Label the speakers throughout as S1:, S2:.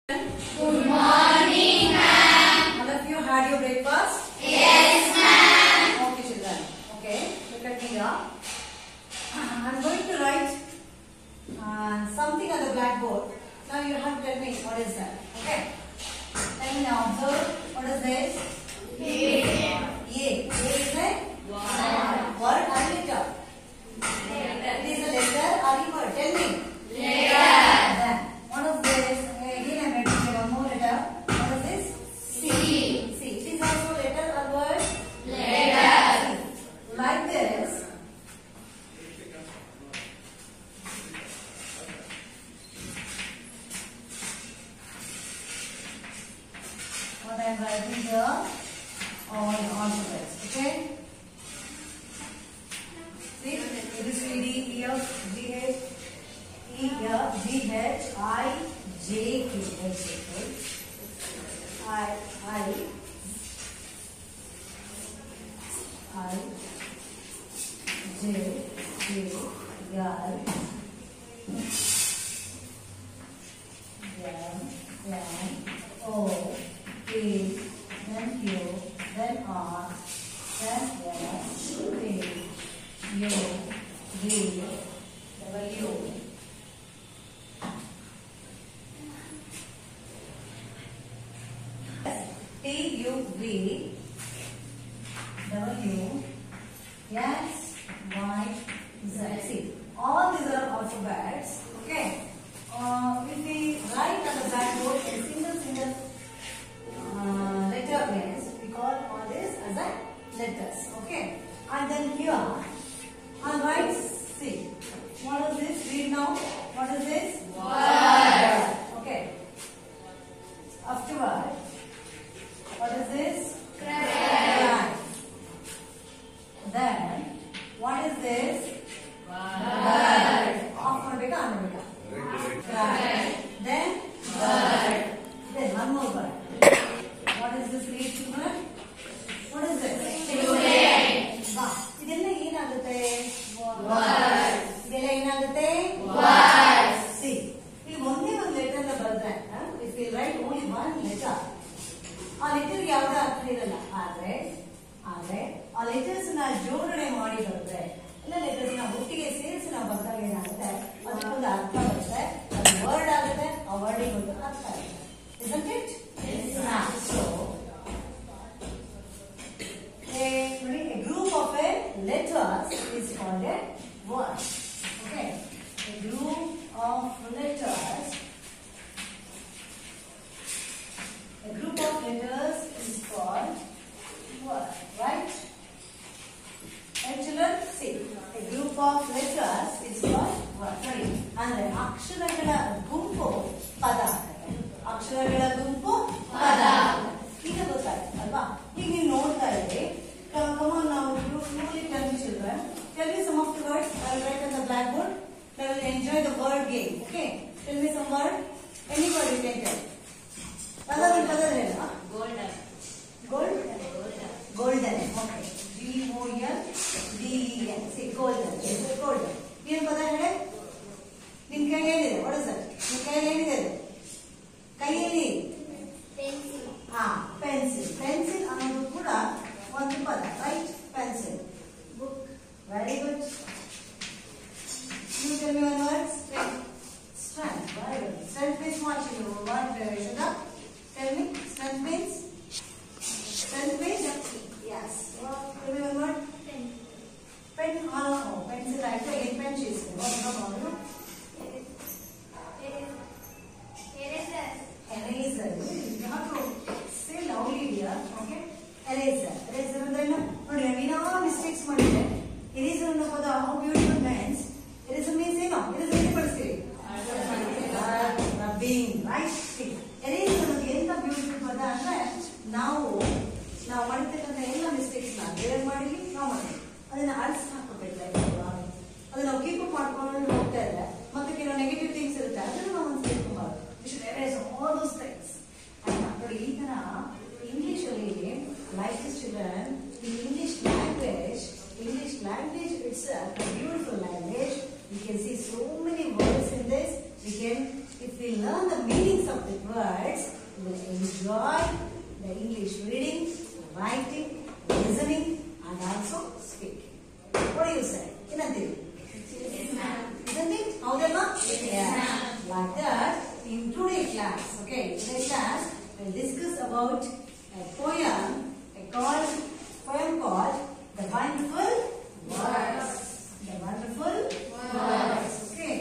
S1: Good morning, ma'am. All of you had your breakfast?
S2: Yes, ma'am.
S1: Okay, children. Okay, look at me here. I'm going to write something on the blackboard. Now you have to tell me what is that. Okay. Let me now observe. What is this?
S2: A.
S1: A. A is a word or letter? It is a letter or a word. Tell me. Then what is this? Again I'm writing one more letter. What is this? C. C. It is also letter or word?
S2: Letter.
S1: Like this. What I am writing here, all alphabets. Okay. See, A B C D E F G H E F G H I J K L J K L M O P then Q then R then S T U V W T U V W X Y Z. See, all these are alphabets. Okay. If we write on the blackboard a single letter means we call all this as a letters. Okay. And then here I'll write C. What is this? Read now. What is this?
S2: Word.
S1: Okay. Afterward, what is this?
S2: Cry.
S1: Then, what is this?
S2: Bird.
S1: Off ಮಾಡಬೇಕಾ on ಮಾಡಬೇಕಾ? Then,
S2: Bird.
S1: then one more word. What is this? Read children. What is this?
S2: Student.
S1: ಬಾ. ಇದೆಲ್ಲ ಏನಾಗುತ್ತೆ?
S2: Word.
S1: ಇದೆಲ್ಲ ಏನಾಗುತ್ತೆ?
S2: Word.
S1: See, ಇಲ್ಲಿ ಒಂದೇ ಒಂದು ಲೆಟರ್ ಅಂತ ಬರೆದ್ರೆ, if we write only one letter, ಆ ಲೆಟರ್ ಯಾವುದೇ ಅರ್ಥ ಇರಲ್ಲ. ಆದ್ರೆ ಆ ಲೆಟರ್ಸ್ ನ ಜೋಡಣೆ ಮಾಡಿ ಬರೆದ್ರೆ, ಎಲ್ಲ ಲೆಟರ್ಸ್ ನ ಒಟ್ಟಿಗೆ ಸೇರಿಸಿ ನಾವು ಬರ್ದಾಗ ಏನಾಗುತ್ತೆ? ಅದಕ್ಕೊಂದು ಅರ್ಥ ಬರುತ್ತೆ. ಅದು ವರ್ಡ್ ಆಗುತ್ತೆ. ಆ ವರ್ಡಿಗೆ ಒಂದು ಅರ್ಥ ಆಗುತ್ತೆ. Isn't it?
S2: Yes,
S1: So, a group of letters is called a word. Okay. A group of letters. A group of letters is called word. Right? And children, see. A group of letters is called word. Sorry. ಅಂದ್ರೆ ಅಕ್ಷರಗಳ ಗುಂಪು ಪದ. ಅಕ್ಷರಗಳ ಗುಂಪು ಪದ. ಈಗ ಗೊತ್ತಾಯ್ತು ಅಲ್ವಾ? ಈಗ ನೀವು ನೋಡ್ತಾ ಇದ್ದೀರಿ. Come on now, you slowly tell me children. Tell me some of the words I will write on the blackboard. I will enjoy the word game. Okay? Tell me some word. Any word you can tell. ಪದ ಹೇಳ.
S2: Golden.
S1: Gold? Golden. Okay. Golden. See, golden. Golden. ಏನು ಪದ ಹೇಳಿ? ನಿಮ್ ಕೈಯಲ್ಲಿ ಏನಿದೆ? What is that? ನಿಮ್ ಕೈಯಲ್ಲಿ ಏನಿದೆ? ಕೈಯಲ್ಲಿ
S2: Pencil.
S1: ಪೆನ್ಸಿಲ್. ಪೆನ್ಸಿಲ್ ಅನ್ನೋದು ಕೂಡ ಒಂದು ಪದ. Right? Pencil. Book. Very good. You tell me one word. Strength. Very good. Strength means what? Shudha? Tell me. Strength means? Strength means? Yes. Tell me one word. Pen. Pencil. I say again pen cheese. What is the problem?
S2: Eraser.
S1: Eraser. You have to say loudly here. Okay? Eraser. Eraser ಅಂದ್ರೇನು? ನೋಡಿ ನಾವೇನೋ mistakes ಮಾಡಿದ್ರೆ eraser ಅನ್ನೋ ಪದ how beautiful means. Eraser means ಏನು? eraser ಹೇಗೆ ಬಳಸ್ತೀವಿ? Rubbing. Right? Eraser ಅನ್ನೋದು ಎಂತ ಬ್ಯೂಟಿಫುಲ್ ಪದ ಅಂದ್ರೆ ನಾವು ಮಾಡಿರ್ತಕ್ಕಂಥ ಎಲ್ಲ ಮಿಸ್ಟೇಕ್ಸ್ ನ ಬೇರೆ ಮಾಡಿದ್ವಿ ನಾವು ಮಾಡಿದ್ವಿ ಅದನ್ನ ಅಳಿಸಿ ಹಾಕೋಬೇಕು. ಅದನ್ನ ನಾವು ಕೀಪ್ ಅಪ್ ಮಾಡ್ಕೊಂಡು ಹೋಗ್ತಾ ಇದ್ರೆ ಮತ್ತೆ ಕೆಲವು ನೆಗೆಟಿವ್ ಥಿಂಗ್ಸ್ ಇರುತ್ತೆ ಅದನ್ನು ನಾವು ಒಂದು ಸೇರ್ಕೊಬಾರ್ದು. We should erase all those things. ನೋಡಿ ಈ ತರ ಇಂಗ್ಲಿಷ್ ಅಲ್ಲಿ like this children, in English language itself a beautiful language. We can see so many words in this. We can if we learn the meanings of the words, we will enjoy the English reading, writing, listening, and also speaking. What do you say? Isn't it?
S2: Yes, ma'am.
S1: Isn't it? How they learn? Yeah. Like that, in today's class, okay, today's class, we'll discuss about a poem called The Wonderful Words. The Wonderful Words. Okay.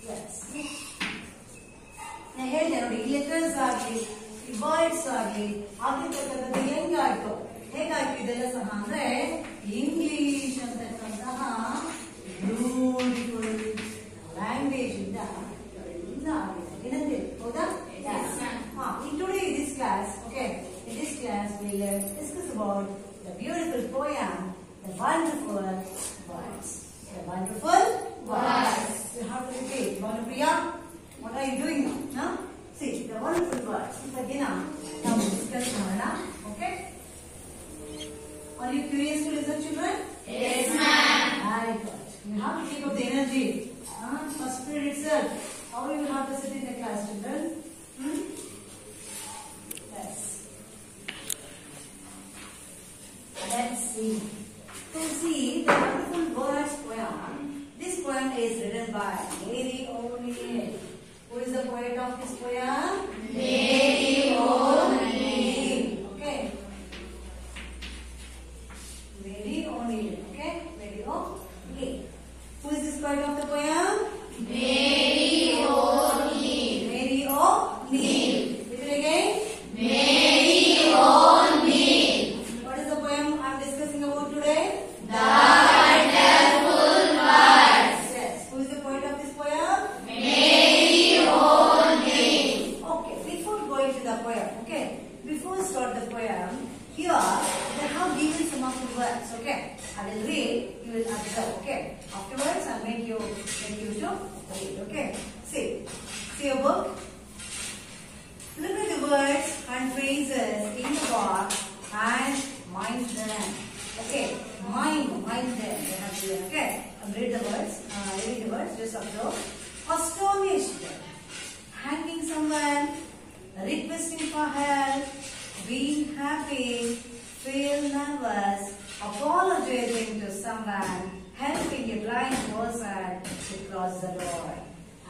S1: Yes. ನಾನು ಹೇಳಿದೆ ನೋಡಿ, letters ಆಗಲಿ, words ಆಗಲಿ, ಆಗಿರ್ತಕ್ಕಂಥದ್ದು ಹೆಂಗಾಯ್ತು, ಹೇಗಾಯ್ತು ಇದೆಲ್ಲ ಸಹ ಅಂದ್ರೆ ಇಂಗ್ಲಿಷ್ ಅಂತಕ್ಕಂತಹ ಬ್ಯೂಟಿಫುಲ್ ಲ್ಯಾಂಗ್ವೇಜ್ ಇಂದ ಎಲ್ಲ ಆಗಿದೆ. ಏನಂತೆ ಹೌದಾ? In today this class, okay, in this class we will discuss about the beautiful poem, The Wonderful Words. The Wonderful Words. You have to repeat. Priya, what are you doing now? No? See, the wonderful words. Again, now we discuss now. Okay? Are you curious to listen, children?
S2: Yes, ma'am.
S1: Very good. You have to keep up the energy. First period itself. How you have to sit in the class, children? Yes. Let's see. So see, the Wonderful Words poem. This poem is written by Mary O'Neill. Who is the poet of this poem?
S2: Mary O'Neill.
S1: Okay. Mary O'Neill. Okay. Mary O'Neill. Who is this poet of the poem?
S2: Mary O'Neill.
S1: Mary O'Neill. Read it again.
S2: Mary O'Neill.
S1: What is the poem I am discussing about today?
S2: The Wonderful Words.
S1: Yes. Who is the poet of this poem?
S2: Mary O'Neill.
S1: Okay. Before going to the poem, okay. Before start the poem, here they have given some of the words. Okay. I will read. You will observe. Okay. Afterwards, I will make you to read. Okay. See your book. Look at the words and phrases in the box and mind them. Okay, mind them. They have to, okay. Read the words. Read the words. Just observe. Astonished, hanging someone, requesting for help, being happy, feel nervous, apologizing to someone, helping a blind person to cross the road.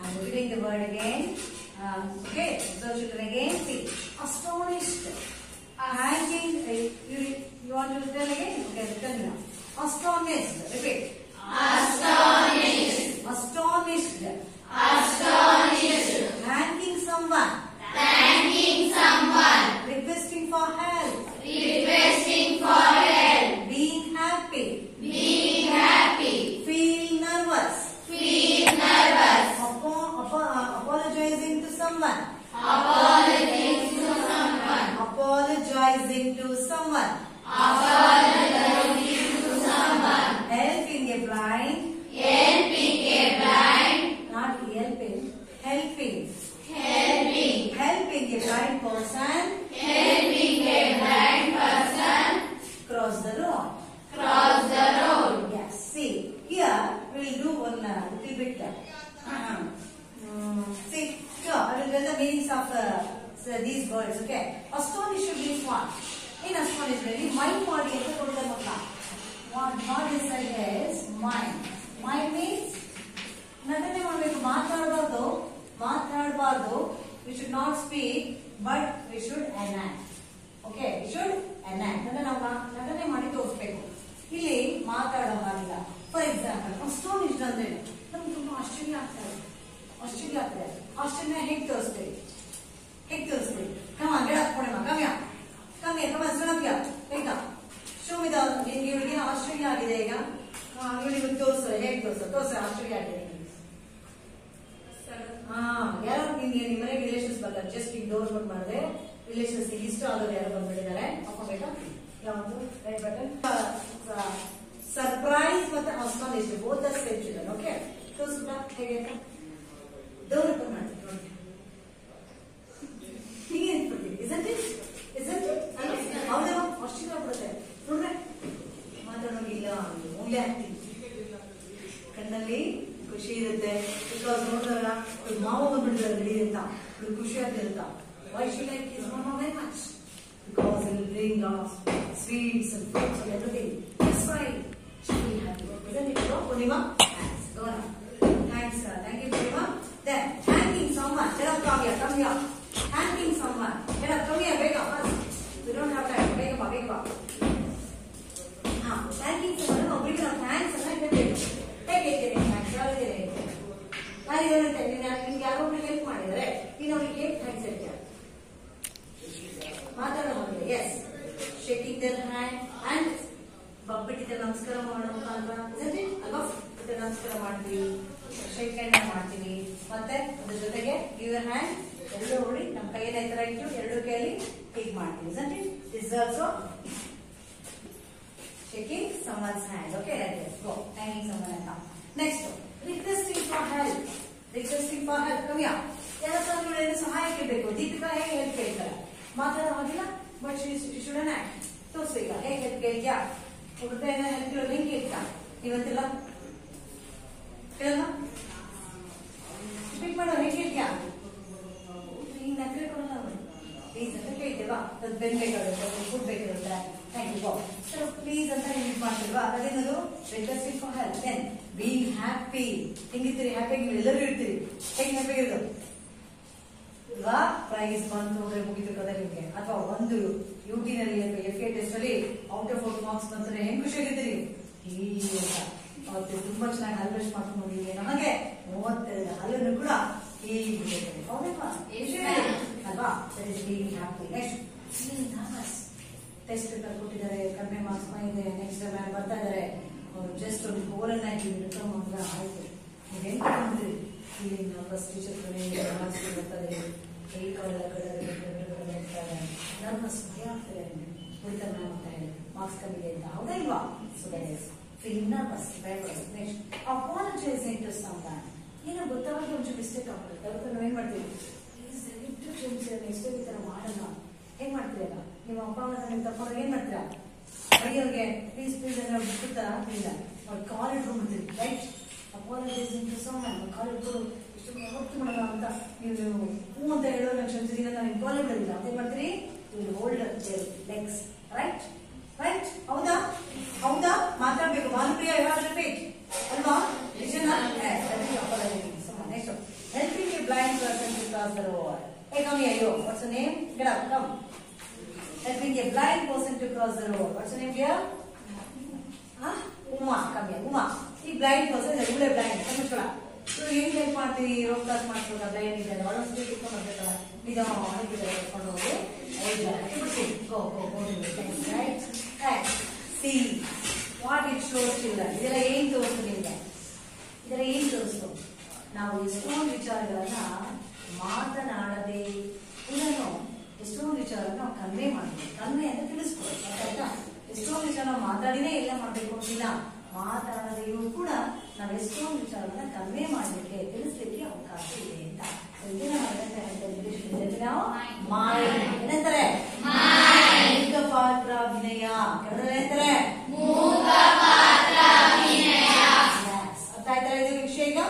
S1: I'm repeating the word again. Okay, so children again, see, astonished, hanging, you want to tell again? Okay, tell me now. Astonished, repeat.
S2: Astonished.
S1: Astonished.
S2: Astonished.
S1: Thanking someone.
S2: Thanking someone.
S1: Requesting for help.
S2: Requesting for help.
S1: Being happy.
S2: Being happy.
S1: Feel nervous.
S2: Feel nervous.
S1: Apologizing to someone.
S2: Apologizing to someone.
S1: Apologizing to someone.
S2: Apologizing to someone.
S1: Helping a blind.
S2: Helping a blind.
S1: Not helping. Helping.
S2: Helping.
S1: Helping a blind person.
S2: Helping a blind person.
S1: Cross the road.
S2: Cross the road.
S1: Yes. See, here we will do one little bit. See, here I will tell the meanings of these words. Okay. Astonished means what? In astonishment, mind body. What is mind? Mind means nothing ಮಾತಾಡಬಾರ್ದು. We should not speak, but we should enact. Okay, we should enact. ಅಂದ್ರೆ ನಾವು ನಟನೆ ಮಾಡಿ ತೋರಿಸಬೇಕು. ಇಲ್ಲಿ ಮಾತಾಡೋ ಹಾಗಿಲ್ಲ. For example, ಅಸ್ಟೋನಿಶ್ಡ್ ಅಂದ್ರೆ ನಮ್ಗೆ ತುಂಬಾ ಆಶ್ಚರ್ಯ ಆಗ್ತದೆ. ಆಶ್ಚರ್ಯ ಹೇಗೆ ತೋರಿಸ್ತೀವಿ? Come on, get up, come here, stand up here. Wake up. Show me the. ಇವಳಿಗೆ ಆಶ್ಚರ್ಯ ಆಗಿದೆ ಈಗ. ಇವಳಿಗೆ ತೋರಿಸು, ಹೇಗೆ ತೋರಿಸು ಆಶ್ಚರ್ಯ ಆಗಿದೆ. ಯಾರು ನಿಮ್ಗೆ ನಿಮ್ಮ ಮನೆಗೆ ರಿಲೇಷನ್ಸ್ ಬರ್ತಾರೆ, ಜಸ್ಟ್ ಈಗ ಡೋರ್ ಓಪನ್ ಮಾಡಿದ್ರೆ ರಿಲೇಷನ್ಸ್ ಇಷ್ಟ ಆಗೋದು ಯಾರು ಬಂದ್ಬಿಟ್ಟಿದ್ದಾರೆ. ಹಾಕೋಬೇಕಾ? ಯಾವುದು ರೈಟ್ ಬಟನ್. ಸರ್ಪ್ರೈಸ್ ಮತ್ತೆ astonished both are same children. Okay, ತೋರಿಸ್ಬಿಟ್ಟ ಹೇಗೆ ಡೋರ್ ಓಪನ್ ಮಾಡಿ ನೋಡಿ. ಹೀಗೆ ಇಟ್ಬಿಡ್ತೀವಿ. isn't it? ಹೌದಲ್ವಾ? ಆಶ್ಚರ್ಯ ಆಗ್ಬಿಡುತ್ತೆ ನೋಡ್ರೆ. ಮಾತಾಡೋಂಗಿಲ್ಲ, ಮೂಲೆ ಹಾಕ್ತೀವಿ. ಕಣ್ಣಲ್ಲಿ ಖುಷಿ ಇರುತ್ತೆ. ಬಿಕಾಸ್ ನೋಡಿದಾಗ ಖುಷಿಯಾಗಿರುತ್ತಾ? Why she like his mama very much? Because he will bring lots of sweets and fruits and everything. That's why she will be happy. Isn't it so? Purnima? Thanks. Go on. Thanks, sir. Thank you, Purnima. Then, thanking someone. Get up, come here. Come here. Thanking someone. Get up, come here. Wake up first. We don't have time. Wake up, wake up. Thanking someone. No, bring up thanks and then take it. Take it. Thanks. ನಾನು ಇದನ್ನು ನಿಮ್ಗೆ ಯಾರೋ ಒಬ್ರು help ಮಾಡಿದರೆ ನೀನು ಅವರಿಗೆ thanks ಹೇಳ್ತೀಯ ಮಾತಾಡೋದು yes shaking their hand and ಬಬ್ಬಿಟ್ಟಿದ್ದ ನಮಸ್ಕಾರ ಮಾಡೋ ಮುಖಾಂತರ ಅಲ್ವಾ ನಮಸ್ಕಾರ ಮಾಡ್ತೀವಿ ಶೇಕ್ ಹ್ಯಾಂಡ್ ಮಾಡ್ತೀವಿ ಮತ್ತೆ ಅದ್ರ ಜೊತೆಗೆ ಗಿವ್ ಯರ್ ಹ್ಯಾಂಡ್ ಎರಡು ಹೊಡಿ ನಮ್ಮ ಕೈಯಲ್ಲಿ ಈ ತರ ಇಟ್ಟು ಎರಡು ಕೈಯಲ್ಲಿ ಹೀಗೆ ಮಾಡ್ತೀವಿ isn't it? This is also shaking someone's hand. Okay, like this. Go. Thanking someone and come. Next, requesting for help. Requesting for help. Come here. ಯಾರತ್ರ ಏನು ಸಹಾಯ ಕೇಳಬೇಕು ದೀಪಿಕಾ ಹೇಗೆ ಹೆಲ್ಪ್ ಕೇಳ್ತಾರೆ ಮಾತಾಡೋ ಹಾಗಿಲ್ಲ ಬಟ್ ಶುಡನ್ ಆಕ್ಟ್ ತೋರಿಸು ಈಗ ಹೇಗೆ ಹೆಲ್ಪ್ ಕೇಳ್ತೀಯಾ ಹುಡುಗ ಏನೋ ಹೆಲ್ಪ್ ಕೇಳೋದು ಹೆಂಗೆ ಕೇಳ್ತಾ ನೀವಂತಿಲ್ಲ ಕೇಳಲ್ಲ ಸ್ಪೀಕ್ ಮಾಡೋ ಹೇಗೆ ಕೇಳ್ತೀಯಾ ಈಗ ನಕರೆ ಕೊಡಲ್ಲ ಪ್ಲೀಸ್ ಅಂತ ಕೇಳ್ತೇವಾ ಅದು ಬೆನ್ ಬೇಕಾಗುತ್ತೆ ಫುಡ್ ಬೇಕಿರುತ್ತೆ ಥ್ಯಾಂಕ್ ಯು ಸರ್ ಪ್ಲೀಸ್ ಅಂತ ಯೂಸ್ ಮಾಡ್ತಿಲ್ವಾ ಅದೇನದು requesting for help then being happy ಹೆಂಗಿರ್ತೀರಿ ಹ್ಯಾಪಿಯಾಗಿ ನೀವು ಎಲ್ಲರೂ ಇರ್ತೀರಿ ಹೇಗೆ ಹ್ಯಾಪಿಯಾಗಿರೋದು ಇಲ್ವಾ ಪ್ರೈಸ್ ಬಂತು ಅಂದ್ರೆ ಮುಗಿತು ಕದ ನಿಮ್ಗೆ ಅಥವಾ ಒಂದು ಯುಟಿನಲ್ಲಿ FA ಟೆಸ್ಟ್ ಅಲ್ಲಿ ಔಟ್ ಆಫ್ 4 ಮಾರ್ಕ್ಸ್ ಬಂದ್ರೆ ಹೆಂಗ್ ಖುಷಿಯಾಗಿದ್ದೀರಿ ಹೀಗೆ ಅವತ್ತು ತುಂಬಾ ಚೆನ್ನಾಗಿ ಹಾರ್ವೆಸ್ಟ್ ಮಾಡ್ಕೊಂಡು ಹೋಗಿದ್ದೀವಿ ನಮಗೆ 32 ಹಾಲನ್ನು ಕೂಡ ಹೀಗೆ ಅಲ್ವಾ ಹ್ಯಾಪಿ ನೆಕ್ಸ್ಟ್ ಟೆಸ್ಟ್ ಕೊಟ್ಟಿದ್ದಾರೆ ಕಡಿಮೆ ಮಾರ್ಕ್ಸ್ ಇದೆ ನೆಕ್ಸ್ಟ್ ಮ್ಯಾಮ್ ಬರ್ತಾ ಇದಾರೆ ಜಸ್ಟ್ ಒಂದು ಗೋಲ್ ಅನ್ನ ರಿಟರ್ನ್ ಮಾಡಿದ್ರೆ ಆಯ್ತು ನೀವು ಹೆಂಗ್ ತಗೊಂಡ್ರಿ ಫೀಲಿಂಗ್ ಫಸ್ಟ್ ಟೀಚರ್ ಮಾರ್ಕ್ಸ್ ಬರ್ತದೆ ಕೈ ಕಾಲೆಲ್ಲ ಕಡೆ ನರ್ವಸ್ ಭಯ ಆಗ್ತದೆ ಉಳಿತಾಯ ಮಾಡ್ತಾ ಇದೆ ಮಾರ್ಕ್ಸ್ ಕಮ್ಮಿ ಇದೆ ಅಂತ ಹೌದಾ ಇಲ್ವಾ so that is feeling nervous next apologising to someone ಏನೋ ಗೊತ್ತಾಗಿ ಒಂಚೂರು ಮಿಸ್ಟೇಕ್ ಆಗ್ಬಿಡುತ್ತೆ ಅದಕ್ಕೆ ನಾವೇನ್ ಮಾಡ್ತೀವಿ ನೆಕ್ಸ್ಟ್ ಈ ತರ ಮಾಡಲ್ಲ ಹೆಂಗ್ ಮಾಡ್ತೀರಲ್ಲ ನಿಮ್ಮ ಅಪ್ಪ ಅಮ್ಮ ನೀವು ತಪ್ಪಾಗ ಏನ್ ಮಾಡ್ತೀರಾ ಅಯ್ಯೋಗೆ ಪ್ಲೀಸ್ ಪ್ಲೀಸ್ ಅನ್ನೋ ಬಿಡ್ತಾರ ಇಲ್ಲ ಅವ್ರು ಕಾಲ್ ಇಟ್ಕೊಂಡ್ಬಿಡ್ತೀರಿ ರೈಟ್ ಅಪಾಲಜೈಸಿಂಗ್ ಟು ಸಮ್ವನ್ ಕಾಲ್ ಇಟ್ಕೊಂಡು ಇಷ್ಟು ಯಾವತ್ತು ಮಾಡಲ್ಲ ಅಂತ ನೀವು ಹೂ ಅಂತ ಹೇಳೋ ಲಕ್ಷಣ ನಾವು ಕಾಲ್ ಇಡೋದಿಲ್ಲ ಅಂತ ಏನ್ ಮಾಡ್ತೀರಿ you hold legs right right ಹೌದಾ ಹೌದಾ ಮಾತಾಡ್ಬೇಕು ಭಾನುಪ್ರಿಯ ಯಾರು ರಿಪೀಟ್ ಅಲ್ವಾ next helping a blind person to cross the road Hey, come here, yo. What's your name? Get up, come. Helping a blind person to cross the road. What's your name, dear? Huh? Uma, come here. Uma. See, blind person is a blind. Come here. So, you can party, road class, mark, blind, is there. What else do you come up with? We don't know how to do it. Go, thanks, right? Right. See what it shows children. ಇದರ ಏನು ತೋರಿಸ್ತಿದೆ ಇದರ ಏನು ತೋರಿಸ್ತು ನಾವು ಎಷ್ಟೊಂದು ವಿಚಾರಗಳನ್ನ ಮಾತನಾಡದೆ ಇದನ್ನು ಎಷ್ಟೊಂದು ವಿಚಾರ ನಾವು ಕನ್ವೆ ಮಾಡಬೇಕು ಕನ್ವೆ ಅಂತ ತಿಳಿಸ್ಕೊಡ್ಬೇಕು ಆಯ್ತಾ ಎಷ್ಟೊಂದು ವಿಚಾರ ಮಾತಾಡಿನೇ ಎಲ್ಲ ಮಾಡ್ಬೇಕು ಅಂತಿಲ್ಲ ಮಾತಾಡದೆಯೂ ಕೂಡ ನಾವು ಎಷ್ಟೊಂದು ವಿಚಾರಗಳನ್ನ ಕನ್ವೆ ಮಾಡಲಿಕ್ಕೆ ತಿಳಿಸ್ಲಿಕ್ಕೆ ಅವಕಾಶ ಇದೆ ಅಂತ ಇದನ್ನ ನಾವು ಏನಂತಾರೆ ಮೂಕ ಪಾತ್ರ ಅಭಿನಯ ಕನ್ನಡದಲ್ಲಿ ಅರ್ಥ ಆಯ್ತಾ ಇದು ವಿಷಯ ಈಗ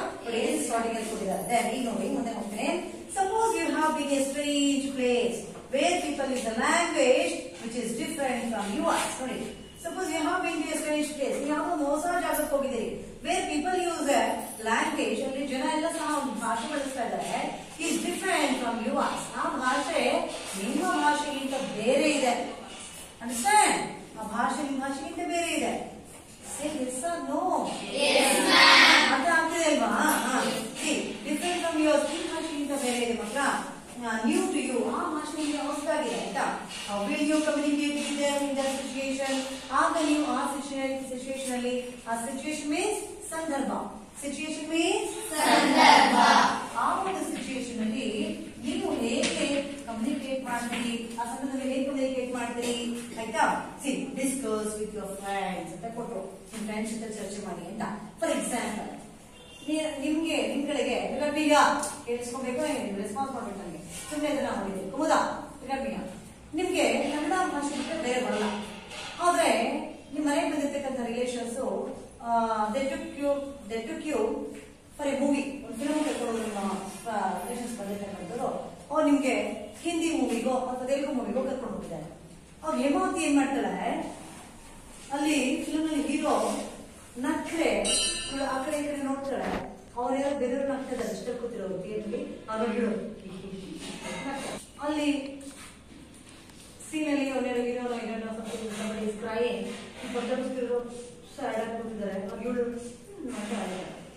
S1: ಸ್ಟಾರ್ಟಿಂಗ್ ಅಲ್ಲಿ ಕೊಟ್ಟಿದ್ದಾರೆ ಈಗ ನೋಡಿ ಮುಂದೆ ಹೋಗ್ತೇನೆ Suppose you have been a strange place where people use a language which is different from yours. Sorry. Suppose you have been to a strange place. You have a mosa jagak hogidiri where people use a language ಅಲ್ಲಿ ಜನ ಎಲ್ಲ ಸಹ ಒಂದು ಭಾಷೆ ಬಳಸ್ತಾ ಇದ್ದಾರೆ is different from yours. ಆ ಭಾಷೆ ನಿಮ್ಮ ಭಾಷೆಗಿಂತ ಬೇರೆ ಇದೆ. Understand? ಆ ಭಾಷೆ ನಿಮ್ಮ ಭಾಷೆಗಿಂತ ಬೇರೆ ಇದೆ. Say yes or no?
S2: Yes, ma'am.
S1: ಅರ್ಥ ಆಗ್ತಿದೆ ಅಲ್ವಾ? See, different from yours. ಬೇರೆ ಇದೆ ಮಕ್ಕಳ ನ್ಯೂ ಟು ಯು ಆ ಭಾಷೆ ನಿಮಗೆ ಹೊಸದಾಗಿದೆ ಆಯ್ತಾ will you communicate with them in that situation ಆಗ ನೀವು ಆ ಸಿಚುಯೇಷನ್ ಅಲ್ಲಿ ಆ ಸಿಚುಯೇಷನ್ ಮೀನ್ಸ್ ಸಂದರ್ಭ ಸಿಚುಯೇಷನ್ ಮೀನ್ಸ್ ಸಂದರ್ಭ ಆ ಒಂದು ಸಿಚುಯೇಷನ್ ಅಲ್ಲಿ ನೀವು ಹೇಗೆ ಕಮ್ಯುನಿಕೇಟ್ ಮಾಡ್ತೀರಿ ಆ ಸಂದರ್ಭದಲ್ಲಿ ಹೇಗೆ ಕಮ್ಯುನಿಕೇಟ್ ಮಾಡ್ತೀರಿ ಆಯ್ತಾ C discuss with your friends ಅಂತ ಕೊಟ್ಟರು ನಿಮ್ಮ ಫ್ರೆಂಡ್ಸ್ ಜೊತೆ ಚರ್ಚೆ ಮಾಡಿ ಅಂತ ಫಾರ್ ಎಕ್ಸಾಂಪಲ್ ನಿಮ್ಗೆ ನಿಮ್ ಕಡೆಗೆ ಬೀಗ ಕೇಳಿಸ್ಕೊಬೇಕು ರೆಸ್ಪಾನ್ಸ್ ಮಾಡ್ಬೇಕು ನನಗೆ ಸುಮ್ಮನೆ ಇದನ್ನ ಮಾಡಿದ್ದೀವಿ ಹೌದಾ ಬೀಗ ನಿಮ್ಗೆ ಕನ್ನಡ ಭಾಷೆ ಬಿಟ್ಟರೆ ಬೇರೆ ಬರಲ್ಲ ಆದ್ರೆ ನಿಮ್ ಮನೆಗೆ ಬಂದಿರ್ತಕ್ಕಂಥ relations they took you for a movie ಒಂದು ಫಿಲ್ಮ್ ಕರ್ಕೊಂಡು ನಿಮ್ಮ ರಿಲೇಷನ್ಸ್ ಬಂದಿರ್ತಕ್ಕಂಥದ್ದು ಅವ್ರು ನಿಮ್ಗೆ ಹಿಂದಿ ಮೂವಿಗೋ ಅಥವಾ ತೆಲುಗು ಮೂವಿಗೋ ಕರ್ಕೊಂಡು ಹೋಗಿದ್ದಾರೆ. ಅವ್ರು ಹೇಮಾವತಿ ಏನ್ ಮಾಡ್ತಾಳೆ, ಅಲ್ಲಿ ಫಿಲ್ಮ್ ಅಲ್ಲಿ ಹೀರೋ ನಕ್ರೆ ಆ ಕಡೆ ಈ ಕಡೆ ನೋಡ್ತಾಳೆ, ಅವ್ರೇನೋ ಬೆದರು ನಗ್ತಿದ್ದಾರೆ ಇಷ್ಟ ಕೂತಿರೋರು ಥಿಯೇಟರ್ಲಿ, ಅವ್ರು ಹೇಳೋ ಅಲ್ಲಿ ಸೀನಲ್ಲಿ ಅವನೇನೋ ಹೀರೋ ಏನೋ ಕ್ರೈಯಿಂಗ್ ಕೂತಿರೋ ಸ್ಯಾಡ್ ಆಗಿ ಕೂತಿದ್ದಾರೆ, ಅವ್ರು ಹೇಳು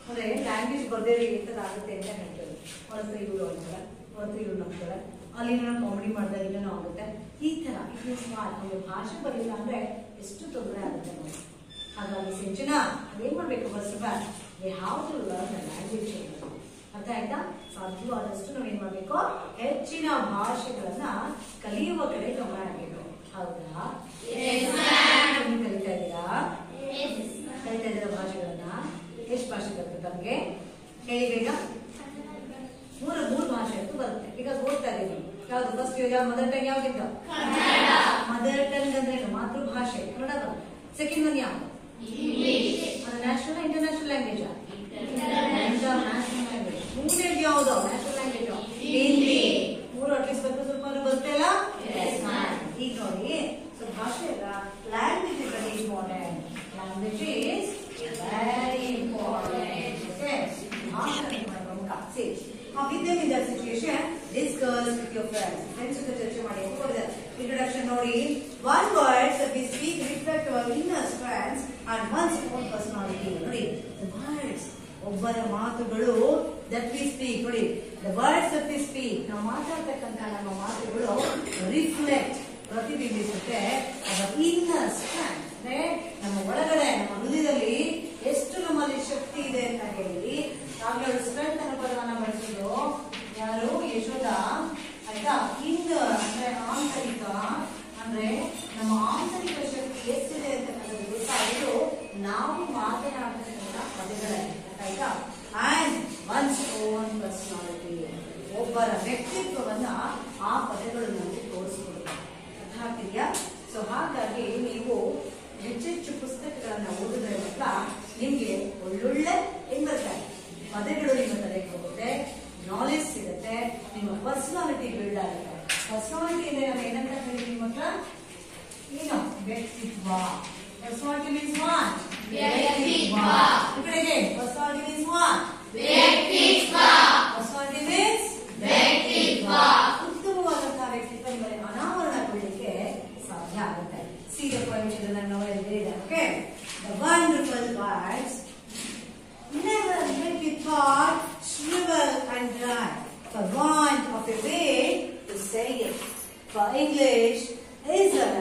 S1: ಅಂದ್ರೆ ಲ್ಯಾಂಗ್ವೇಜ್ ಬರ್ದೇ ಆಗುತ್ತೆ ಅಂತ ಹೇಳ್ತಾರೆ. ಹೊರತು ಇವಳು ಅಂತಾರೆ, ಹೊರತು ಇವಳು ನಗ್ತಾರೆ, ಅಲ್ಲಿ ಏನೋ ಕಾಮಿಡಿ ಮಾಡಿದಾಗ ಏನೋ ಆಗುತ್ತೆ. ಈ ತರ ಇದು ಸ್ಮಾರ್ಟ್. ನಮಗೆ ಭಾಷೆ ಬರಲಿಲ್ಲ ಅಂದ್ರೆ ಎಷ್ಟು ತೊಂದರೆ ಆಗುತ್ತೆ ನೋಡಿ. ಹಾಗಾಗಿ ಸಿಂಚನ ಅದೇನ್ ಮಾಡ್ಬೇಕು, first of all we have to learn the language. ಅರ್ಥ ಆಯ್ತಾ? ಸಾಧ್ಯವಾದಷ್ಟು ನಾವೇನ್ ಮಾಡ್ಬೇಕು, ಹೆಚ್ಚಿನ ಭಾಷೆಗಳನ್ನ ಕಲಿಯುವ ಕಡೆ ಗಮನ ಹಾಕಬೇಕು. ಹೌದಾ? ಕಲಿತಾ ಇದ್ದೀರಾ? ಕಲಿತಾ ಇದ್ದೀರಾ ಭಾಷೆಗಳನ್ನ? ಎಷ್ಟು ಭಾಷೆ ಬರುತ್ತೆ ತಮಗೆ ಹೇಳಿ ಬೇಗ? ಮೂರು ಭಾಷೆ ಅಂತೂ ಬರುತ್ತೆ. ಈಗ ಓದ್ತಾ ಇದ್ದೀವಿ. ಯಾವ್ದು ಫಸ್ಟ್ ಮದರ್ ಟಂಗ್ ಯಾವ್ದಿತ್ತು? ಮದರ್ ಟಂಗ್ ಅಂದ್ರೆ ಮಾತೃಭಾಷೆ ಕನ್ನಡ ಬರುತ್ತೆ. ಸೆಕೆಂಡ್ ಒನ್ ಯಾವ್ದು? ಅದು national international language? International language. ಮೂರನೇದು ಯಾವ್ದು? National language Hindi. ಮೂರು ಅಟ್ಲೀಸ್ಟ್ ಸ್ವಲ್ಪ ಬರುತ್ತೆ ಅಲ್ಲ? ಈಗ ನೋಡಿ, ಸೊ ಭಾಷೆ ಅಲ್ಲ, language is very important. Language is very important. With them in that situation, discuss with your friends. Friends with the church ಮಾಡಿ introduction ನೋಡಿ. One words that we speak reflect our inner strengths and one's own personality. ನೋಡಿ, the words ಒಬ್ಬರ ಮಾತುಗಳು that we speak. ನೋಡಿ, the words that we speak, ನಾವು ಮಾತಾಡ್ತಕ್ಕಂಥ ನಮ್ಮ ಮಾತುಗಳು reflect ಪ್ರತಿಬಿಂಬಿಸುತ್ತೆ our inner strength. ಅಂದ್ರೆ ನಮ್ಮ ಒಳಗಡೆ ನಮ್ಮ ಹೃದಯದಲ್ಲಿ ಎಷ್ಟು ನಮ್ಮಲ್ಲಿ ಶಕ್ತಿ ಇದೆ ಅಂತ ಹೇಳಿ ನಾವ್ ಸ್ಟ್ರೆಂತ್ ಅನ್ನೋ ಪದವನ್ನ ಬಳಸಿದ್ರು. ಯಾರು? ಯಶೋಧ. ಆಯ್ತಾ? ಅಂದ್ರೆ ಆಂತರಿಕ, ಅಂದ್ರೆ ನಮ್ಮ ಆಂತರಿಕ ಶಕ್ತಿ ಎಷ್ಟಿದೆ ಅಂತ ಗೊತ್ತಾಗಿದ್ದು ನಾವು ಮಾತನಾಡ್ತಕ್ಕಂಥ ಪದಗಳೇ. ಆಯ್ತಾ? ಅಂಡ್ ಒನ್ಸ್ ಓನ್ ಪರ್ಸನಾಲಿಟಿ, ಒಬ್ಬರ ವ್ಯಕ್ತಿತ್ವವನ್ನ ಆ ಪದಗಳು ನಮಗೆ ತೋರಿಸ್ಕೊಡುತ್ತೆ. ಅರ್ಥ ಆಗ್ತಿದ್ಯಾ? ಸೊ ಹಾಗಾಗಿ ನೀವು ಹೆಚ್ಚೆಚ್ಚು ಪುಸ್ತಕಗಳನ್ನ ಓದಿದ್ರೆ ಮಾತ್ರ ನಿಮ್ಗೆ ಒಳ್ಳೊಳ್ಳೆ ಏನ್ ಬರ್ತಾರೆ ಪದಗಳು ನಿಮ್ಮ ತಲೆಗೆ ಹೋಗುತ್ತೆ, ನಾಲೆಜ್ ಸಿಗುತ್ತೆ, ನಿಮ್ಮ ಪರ್ಸನಾಲಿಟಿ ಬಿಲ್ಡ್ ಆಗುತ್ತೆ. ಪರ್ಸನಾಲಿಟಿ ಅಂದ್ರೆ ನಾವು ಏನಂತ ಹೇಳಿದ್ವಿ ಮಕ್ಕಳ? ಏನು? ವ್ಯಕ್ತಿತ್ವ. Personality means what? ವ್ಯಕ್ತಿತ್ವ. ಈ ಕಡೆಗೆ ಪರ್ಸನಾಲಿಟಿ ಮೀನ್ಸ್ ವಾಟ್? ವ್ಯಕ್ತಿತ್ವ. ಪರ್ಸನಾಲಿಟಿ ಮೀನ್ಸ್ ವ್ಯಕ್ತಿತ್ವ. ಉತ್ತಮವಾದಂತಹ ವ್ಯಕ್ತಿತ್ವ ನಿಮ್ಮಲ್ಲಿ ಅನಾವರಣಗೊಳ್ಳಲಿಕ್ಕೆ ಸಾಧ್ಯ ಆಗುತ್ತೆ. See the point children now and read. Okay, the wonderful words. Never let your thought shrivel and dry for want of a way to say it. For English is a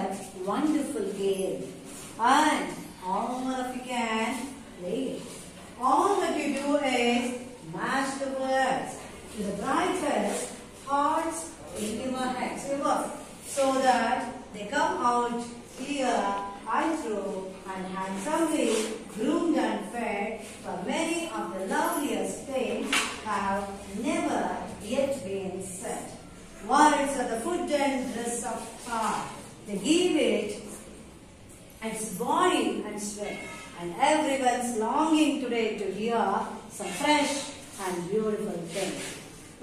S1: wonderful game, and all of you can play it. All that you do is match the words to the brightest thoughts in your head, so that they come out clear and true and handsomely groomed and fed. For many of the loveliest things have never yet been said. Words are the food and dress of heart. They give it its body and sweat. And everyone's longing today to hear some fresh and beautiful things.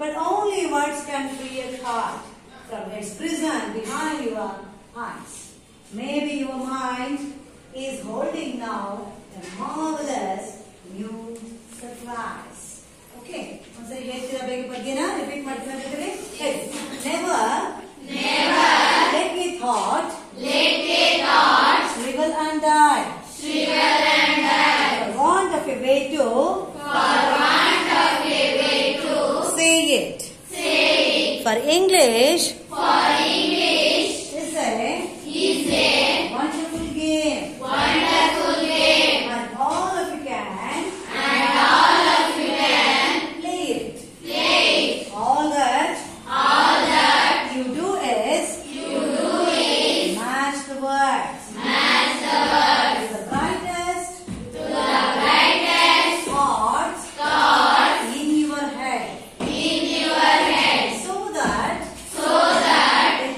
S1: But only words can free a heart from its prison behind your eyes. Maybe your mind is holding now a marvelous new surprise. Okay, once ಹೇಳ್ತೀರಾ ಬೇಗ ಬಗ್ಗೆನಾ? Repeat ಮಾಡ್ತೀರಾ ಬೇಕಂದ್ರೆ? Never let me thought shrivel and die. For want of a way to say it. For English is a wonderful game. And all of you can play it. All that you do is match the words. To the brightest thoughts in your head. So that they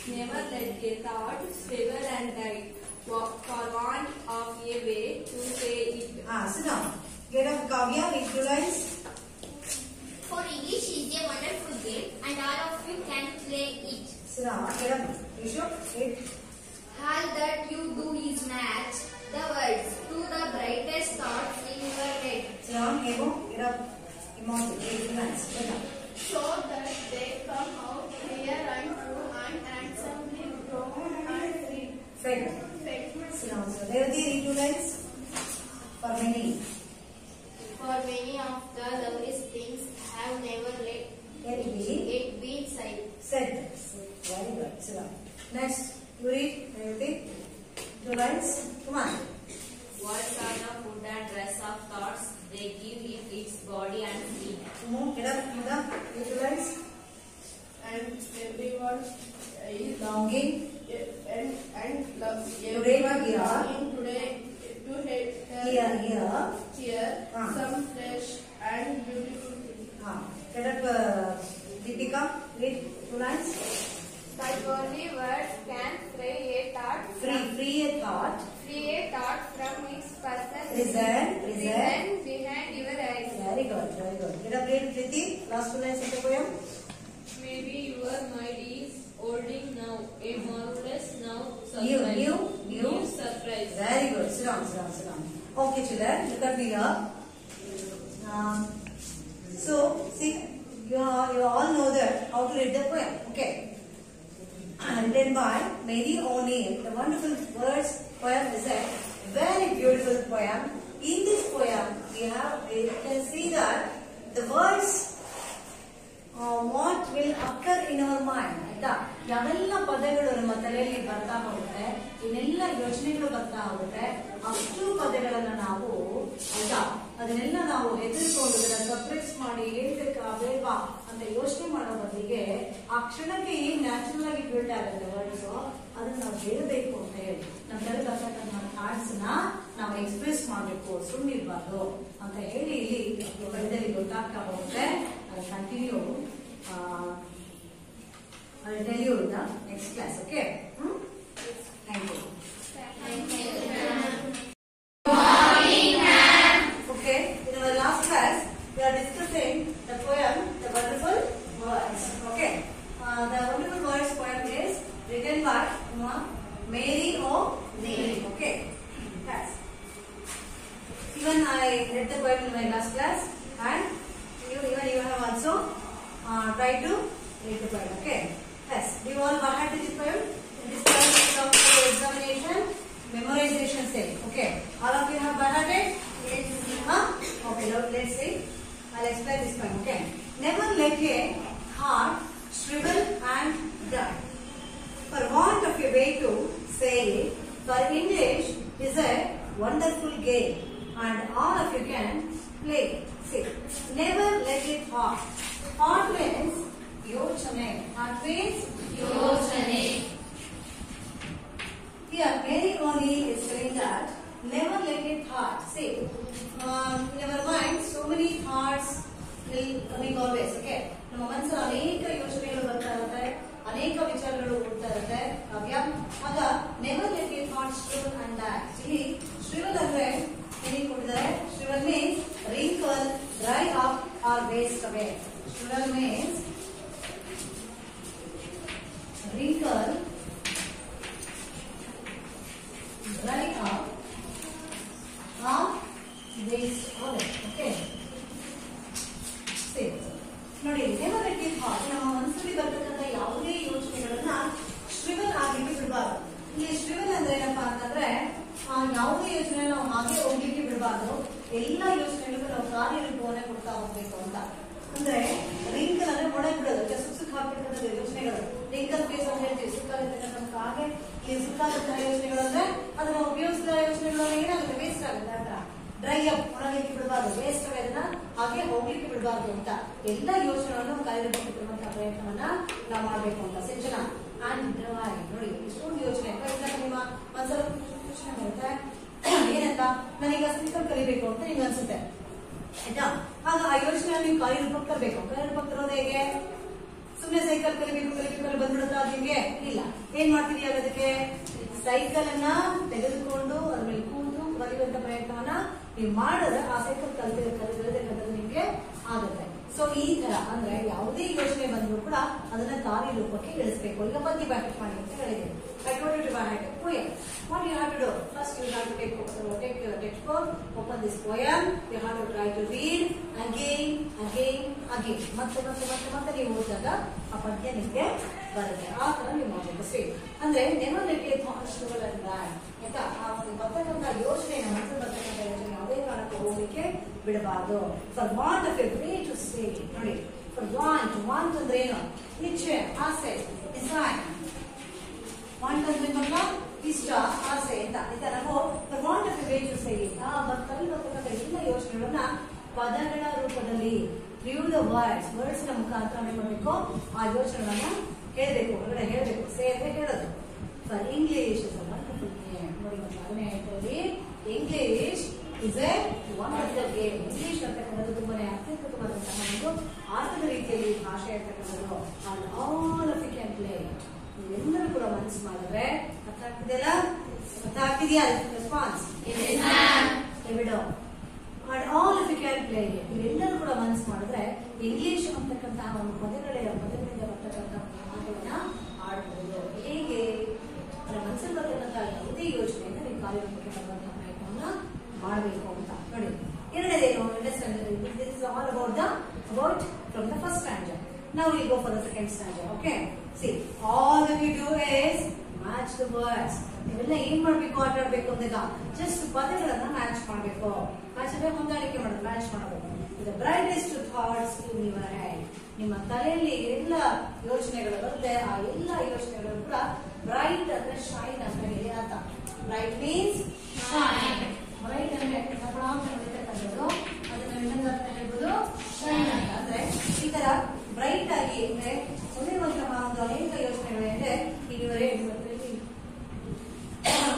S2: Never let a thought struggle and die for want of a way to say it.
S1: Sit down. Get up, Kavya. Read 2 lines.
S3: For English is a wonderful game and all of you can play it.
S1: Sit down. Get up. Rishu. Read.
S3: All that you do is match the words to the brightest thoughts in your head.
S1: Sit down. Emo. Get up. Emoji. Read 2 lines. Get up.
S4: So that they come out clear and true and handsomely grown and free.
S1: Fed. Sit down. So, Revati, read 2 lines. For many.
S4: For many of the loveliest things have never let
S1: Let it be.
S4: it be said.
S1: Said. Very good. Sit down. Next. You read. Revati. 2 lines. Come on.
S2: Words are the food and dress of thoughts. They give it its body and feet.
S1: Get up. Get up. Read 2 lines.
S4: And everyone is
S1: Longing.
S4: and love.
S1: Today to hear.
S4: Longing today to
S1: Here.
S4: hear
S1: Ah.
S4: some fresh and beautiful things.
S1: Get up, Deepika. Read 2 lines.
S2: But only words can free a thought.
S1: Free a thought.
S2: Free a thought from its person.
S1: Reason.
S2: Behind your eyes.
S1: Very good. Get up, read Priti. Last 2 lines of the poem.
S2: Maybe your mind is holding now a marvelous now
S1: New.
S2: New surprise.
S1: Very good. Sit down. Okay, children. Look at me here. So, see, you all know that how to read the poem. Okay. Written by Mary O'Neill. The wonderful poem is a very beautiful poem. In this poem, you can see that the words what will occur in our mind. ಆಯ್ತಾ, ಯಾವೆಲ್ಲ ಪದಗಳು ನಮ್ಮ ತಲೆಯಲ್ಲಿ ಬರ್ತಾ ಹೋಗುತ್ತೆ, ಇನ್ನೆಲ್ಲ ಯೋಚನೆಗಳು ಬರ್ತಾ ಹೋಗುತ್ತೆ, ಅಷ್ಟು ಪದಗಳನ್ನ ನಾವು ಆಯ್ತಾ ಅದನ್ನೆಲ್ಲ ನಾವು ಎದುರ್ಕೊಂಡು ಸಪ್ರೆಸ್ ಮಾಡಿ ಹೇಳ್ಬೇಕಾ ಬೇಡವಾ ಅಂತ ಯೋಚನೆ ಮಾಡೋ ಬದಲಿಗೆ ಆ ಕ್ಷಣಕ್ಕೆ ಏನ್ ನ್ಯಾಚುರಲ್ ಆಗಿ ಬಿಲ್ಡ್ ಆಗುತ್ತೆ ವರ್ಡ್ಸ್, ಅದನ್ನ ನಾವು ಹೇಳಬೇಕು ಅಂತ ಹೇಳಿ ನಮ್ಮ ತಲೆ ಬರ್ತಕ್ಕಂಥ ಥಾಟ್ಸ್ ನ ನಾವು ಎಕ್ಸ್ಪ್ರೆಸ್ ಮಾಡಬೇಕು, ಸುಮ್ಮನಿರ್ಬಾರ್ದು ಅಂತ ಹೇಳಿ ಇಲ್ಲಿ ಪದದಲ್ಲಿ ಗೊತ್ತಾಗ್ತಾ ಹೋಗುತ್ತೆ. I'll continue. I'll tell you in the next class. Okay? Thank you. Okay. In our last class, we are discussing the poem, The Wonderful Words. Okay. The Wonderful Words poem is written by Mary O'Neill. Okay. Yes. Even I read the poem in my last class, and you have also tried to read the poem. Okay. Yes. Do you all by heart this poem? This poem is from the examination memorization set. Okay. All of you have by heart it? Yes. Okay. Let's see. I'll explain this poem. Okay. Never let a heart shrivel and die for want of a way to say it. For English is a wonderful game, and all of you can play. See, never let it heart. Heart means yochane. Heart means yochane. Here, Mary O'Neill is saying that never let it heart. See, in our mind, so many thoughts will coming always. Okay, ನಮ್ಮ ಮನಸ್ಸಲ್ಲಿ ಅನೇಕ ಯೋಚನೆಗಳು ಬರ್ತಾ ಇರುತ್ತೆ, ಅನೇಕ ವಿಚಾರಗಳು ಓಡ್ತಾ ಇರುತ್ತೆ. ಆಗ never let your thoughts shrivel and die. ಇಲ್ಲಿ shrivel ಅಂದ್ರೆ ಏನೇನು ಕೊಟ್ಟಿದ್ದಾರೆ? Shrivel means wrinkle, dry up or waste away. Shrivel means wrinkle, dry up or waste away. Okay. See. ನೋಡಿ, never let it heart. ನಮ್ಮ ಮನಸ್ಸಲ್ಲಿ ಬರ್ತಕ್ಕಂಥ ಯಾವುದೇ ಯೋಚನೆಗಳನ್ನ ಶ್ರಿವಲ್ ಆಗಿ ಬಿಡಬಾರ್ದು. ಇಲ್ಲಿ ಶ್ರಿವಲ್ ಅಂದ್ರೆ ಏನಪ್ಪಾ ಅಂತಂದ್ರೆ ಯಾವುದೇ ಯೋಚನೆ ನಾವು ಹಾಗೆ ಹೋಗ್ಲಿಕ್ಕೆ ಬಿಡಬಾರ್ದು. ಎಲ್ಲಾ ಯೋಚನೆಗಳಿಗೂ ನಾವು ಕಾರ್ಯರೂಪವನ್ನೇ ಕೊಡ್ತಾ ಹೋಗ್ಬೇಕು ಅಂತ. ಅಂದ್ರೆ ರಿಂಕಲ್ ಅಂದ್ರೆ ಮೊಳೆ ಬಿಡೋದು, ಸುಕ್ಕ ಹಾಕ್ಬಿಡ್ತಕ್ಕಂಥ ಯೋಚನೆಗಳು. ರಿಂಕಲ್ ಫೇಸ್ ಅಂತ ಹೇಳ್ತೀವಿ, ಸುಕ್ಕಾಗಿರ್ತಕ್ಕಂಥ ಹಾಗೆ ಈ ಸುಕ್ಕಾಗಿರ್ತಾರೆ ಯೋಚನೆಗಳು ಅಂದ್ರೆ ಅದನ್ನ ಉಪಯೋಗಿಸಿದ ಯೋಚನೆಗಳು ಏನಾಗುತ್ತೆ, ವೇಸ್ಟ್ ಆಗುತ್ತೆ ಅಂತ. ಡ್ರೈ ಅಪ್ ಒಣಗಲಿಕ್ಕೆ ಬಿಡಬಾರ್ದು, ವೇಸ್ಟ್ ಅದನ್ನ ಹಾಗೆ ಹೋಗ್ಲಿಕ್ಕೆ ಬಿಡಬಾರ್ದು ಅಂತ ಎಲ್ಲ ಯೋಚನೆಗಳನ್ನು ಕಾರ್ಯರೂಪಕ್ಕೆ ಪ್ರಯತ್ನವನ್ನ ನಾವು ಮಾಡ್ಬೇಕು ಅಂತ. ಸೆಂಚನ ಅಂಡ್ ಡ್ರೈ. ನೋಡಿ, ಇಷ್ಟೊಂದು ಯೋಚನೆ ನಿಮ್ಮ ಮನಸ್ಸಲ್ಲಿ ಯೋಚನೆ ಬರುತ್ತೆ, ಏನಂತ ನಾನೀಗ ಸೈಕಲ್ ಕಲಿಬೇಕು ಅಂತ ನಿಮ್ಗೆ ಅನ್ಸುತ್ತೆ ಆಯ್ತಾ. ಆಗ ಆ ಯೋಚನೆ ನೀವು ಕಾರ್ಯರೂಪಕ್ಕೆ ತರಬೇಕು. ಕಾರ್ಯರೂಪಕ್ಕೆ ತರೋದು ಹೇಗೆ? ಸುಮ್ಮನೆ ಸೈಕಲ್ ಕಲಿಬೇಕು ಬಂದ್ಬಿಡುತ್ತಾ ಅದು ನಿಮ್ಗೆ? ಇಲ್ಲ, ಏನ್ ಮಾಡ್ತಿದೀಯ ಅದಕ್ಕೆ ಸೈಕಲ್ ಅನ್ನ ತೆಗೆದುಕೊಂಡು ಅದ್ರ ಮೇಲೆ ಕೂತು ಕಲಿಯುವಂತ ಪ್ರಯತ್ನವನ್ನ ನೀವು ಮಾಡಿದ್ರೆ ಆ ಸೈಕಲ್ ಕಲಿತಕ್ಕಂಥದ್ದು ನಿಮ್ಗೆ ಆಗುತ್ತೆ. ಸೊ ಈ ತರ ಅಂದ್ರೆ ಯಾವುದೇ ಯೋಚನೆ ಬಂದ್ರು ಕೂಡ ಅದನ್ನ ಕಾರ್ಯರೂಪಕ್ಕೆ ಇಳಿಸಬೇಕು. ಈಗ ಪದ್ಯ ಪ್ರಾಕ್ಟೀಸ್ ಮಾಡಿ ಅಂತ ಹೇಳಿದ್ದೀನಿ. I told you to write a poem. What you have to do? First you have to take your textbook, open this poem, you have to try to read again. ಮತ್ತೆ ನೀವು ಓದಿದಾಗ ಆ ಪದ್ಯ ನಿಮಗೆ ಬರುತ್ತೆ. ಆ ತರ ನೀವು ಮಾಡಬೇಕು. ಸೇಮ್ ಅಂದ್ರೆ never let your thoughts go and run. ಆಯ್ತಾ? ಆ ಬರ್ತಕ್ಕಂಥ ಯೋಚನೆ ಮನಸ್ಸು ಬರ್ತಕ್ಕಂಥ ಯೋಚನೆ ಯಾವುದೇ ಕಾರಣಕ್ಕೂ ಹೋಗ್ಲಿಕ್ಕೆ ಬಿಡಬಾರ್ದು. For want of a way to say ನೋಡಿ. For want ಅಂದ್ರೆ ಏನು? ಇಚ್ಛೆ, ಆಸೆ, desire. Want ಅಂದ್ರೆ ಮಕ್ಕಳ ಇಷ್ಟ, ಆಸೆ ಅಂತ. ಈಗ ನಾವು for want of a way to say it. ಬರ್ತಕ್ಕಂಥ ಎಲ್ಲ ಯೋಚನೆಗಳನ್ನ ಪದಗಳ ರೂಪದಲ್ಲಿ through the words ನ ಮುಖಾಂತರ ಏನು ಮಾಡಬೇಕು? ಆ ಯೋಚನೆಗಳನ್ನ ಹೇಳಬೇಕು, ಹೊರಗಡೆ ಹೇಳಬೇಕು. ಸೇ ಅಂದ್ರೆ ಹೇಳೋದು. For English is a wonderful game. ನೋಡಿ ಅದನ್ನೇ ಹೇಳ್ತೀವಿ. English is a wonderful game. English ಅಂತಕ್ಕಂಥದ್ದು ತುಂಬಾನೇ ಅತ್ಯದ್ಭುತವಾದಂತಹ ಒಂದು ಆಟದ ರೀತಿಯಲ್ಲಿ ಭಾಷೆ ಅಂತಕ್ಕಂಥದ್ದು. And all of you can play it. ನೀವೆಲ್ಲರೂ ಕೂಡ ಮನಸ್ಸು ಮಾಡಿದ್ರೆ ಅರ್ಥ ಆಗ್ತಿದೆಯಲ್ಲ? ಅರ್ಥ ಆಗ್ತಿದೆಯಾ? ರೆಸ್ಪಾನ್ಸ್ ಬಿಡು. And all of you can play it. ನೀವೆಲ್ಲರೂ ಕೂಡ ಮನಸ್ಸು ಮಾಡಿದ್ರೆ ಇಂಗ್ಲಿಷ್ ಅಂತಕ್ಕಂತಹ ಒಂದು ಪದಗಳಿಂದ ಬರ್ತಕ್ಕಂತಹ ಮಾತುಗಳನ್ನ ಆಡಬಹುದು. ಹೇಗೆ ಮನಸ್ಸಲ್ಲಿ ಬರ್ತಕ್ಕಂಥ ಯಾವುದೇ ಯೋಚನೆಯಿಂದ ನೀವು ಕಾರ್ಯರೂಪಕ್ಕೆ ಬರುವಂತಹ ಪ್ರಯತ್ನವನ್ನ ಮಾಡಬೇಕು ಅಂತ ನೋಡಿ. ಎರಡನೇದೇನು? This is all about from the first stanza. Now we go for the second stanza. Okay. See, all that you do is match the words. ನೀವೆಲ್ಲ ಏನ್ ಮಾಡ್ಬೇಕು? ಆಟ ಆಡ್ಬೇಕು ಅಂದಾಗ ಜಸ್ಟ್ ಪದಗಳನ್ನ ಮ್ಯಾಚ್ ಮಾಡಬೇಕು. ಮ್ಯಾಚ್ ಅಂದ್ರೆ ಹೊಂದಾಣಿಕೆ ಮಾಡೋದು, ಮ್ಯಾಚ್ ಮಾಡಬೇಕು. The brightest thoughts in your head. ನಿಮ್ಮ ತಲೆಯಲ್ಲಿ ಎಲ್ಲ ಯೋಚನೆಗಳು ಬರುತ್ತೆ. ಆ ಎಲ್ಲ ಯೋಚನೆಗಳು ಕೂಡ ಬ್ರೈಟ್ ಅಂದ್ರೆ ಶೈನ್ ಅಂತ ಹೇಳಿ ಅರ್ಥ. Bright means shine. ಬ್ರೈಟ್ ಅಂದ್ರೆ ಅದನ್ನ ಅರ್ಥ ಹೇಳ್ಬೋದು ಶೈನ್ ಅಂತ. ಅಂದ್ರೆ ಈ ತರ ಬ್ರೈಟ್ ಆಗಿ ಅಂದ್ರೆ ಹೊಳೆಯುವಂತಹ ಒಂದು ಅನೇಕ ಯೋಚನೆಗಳಿದೆ.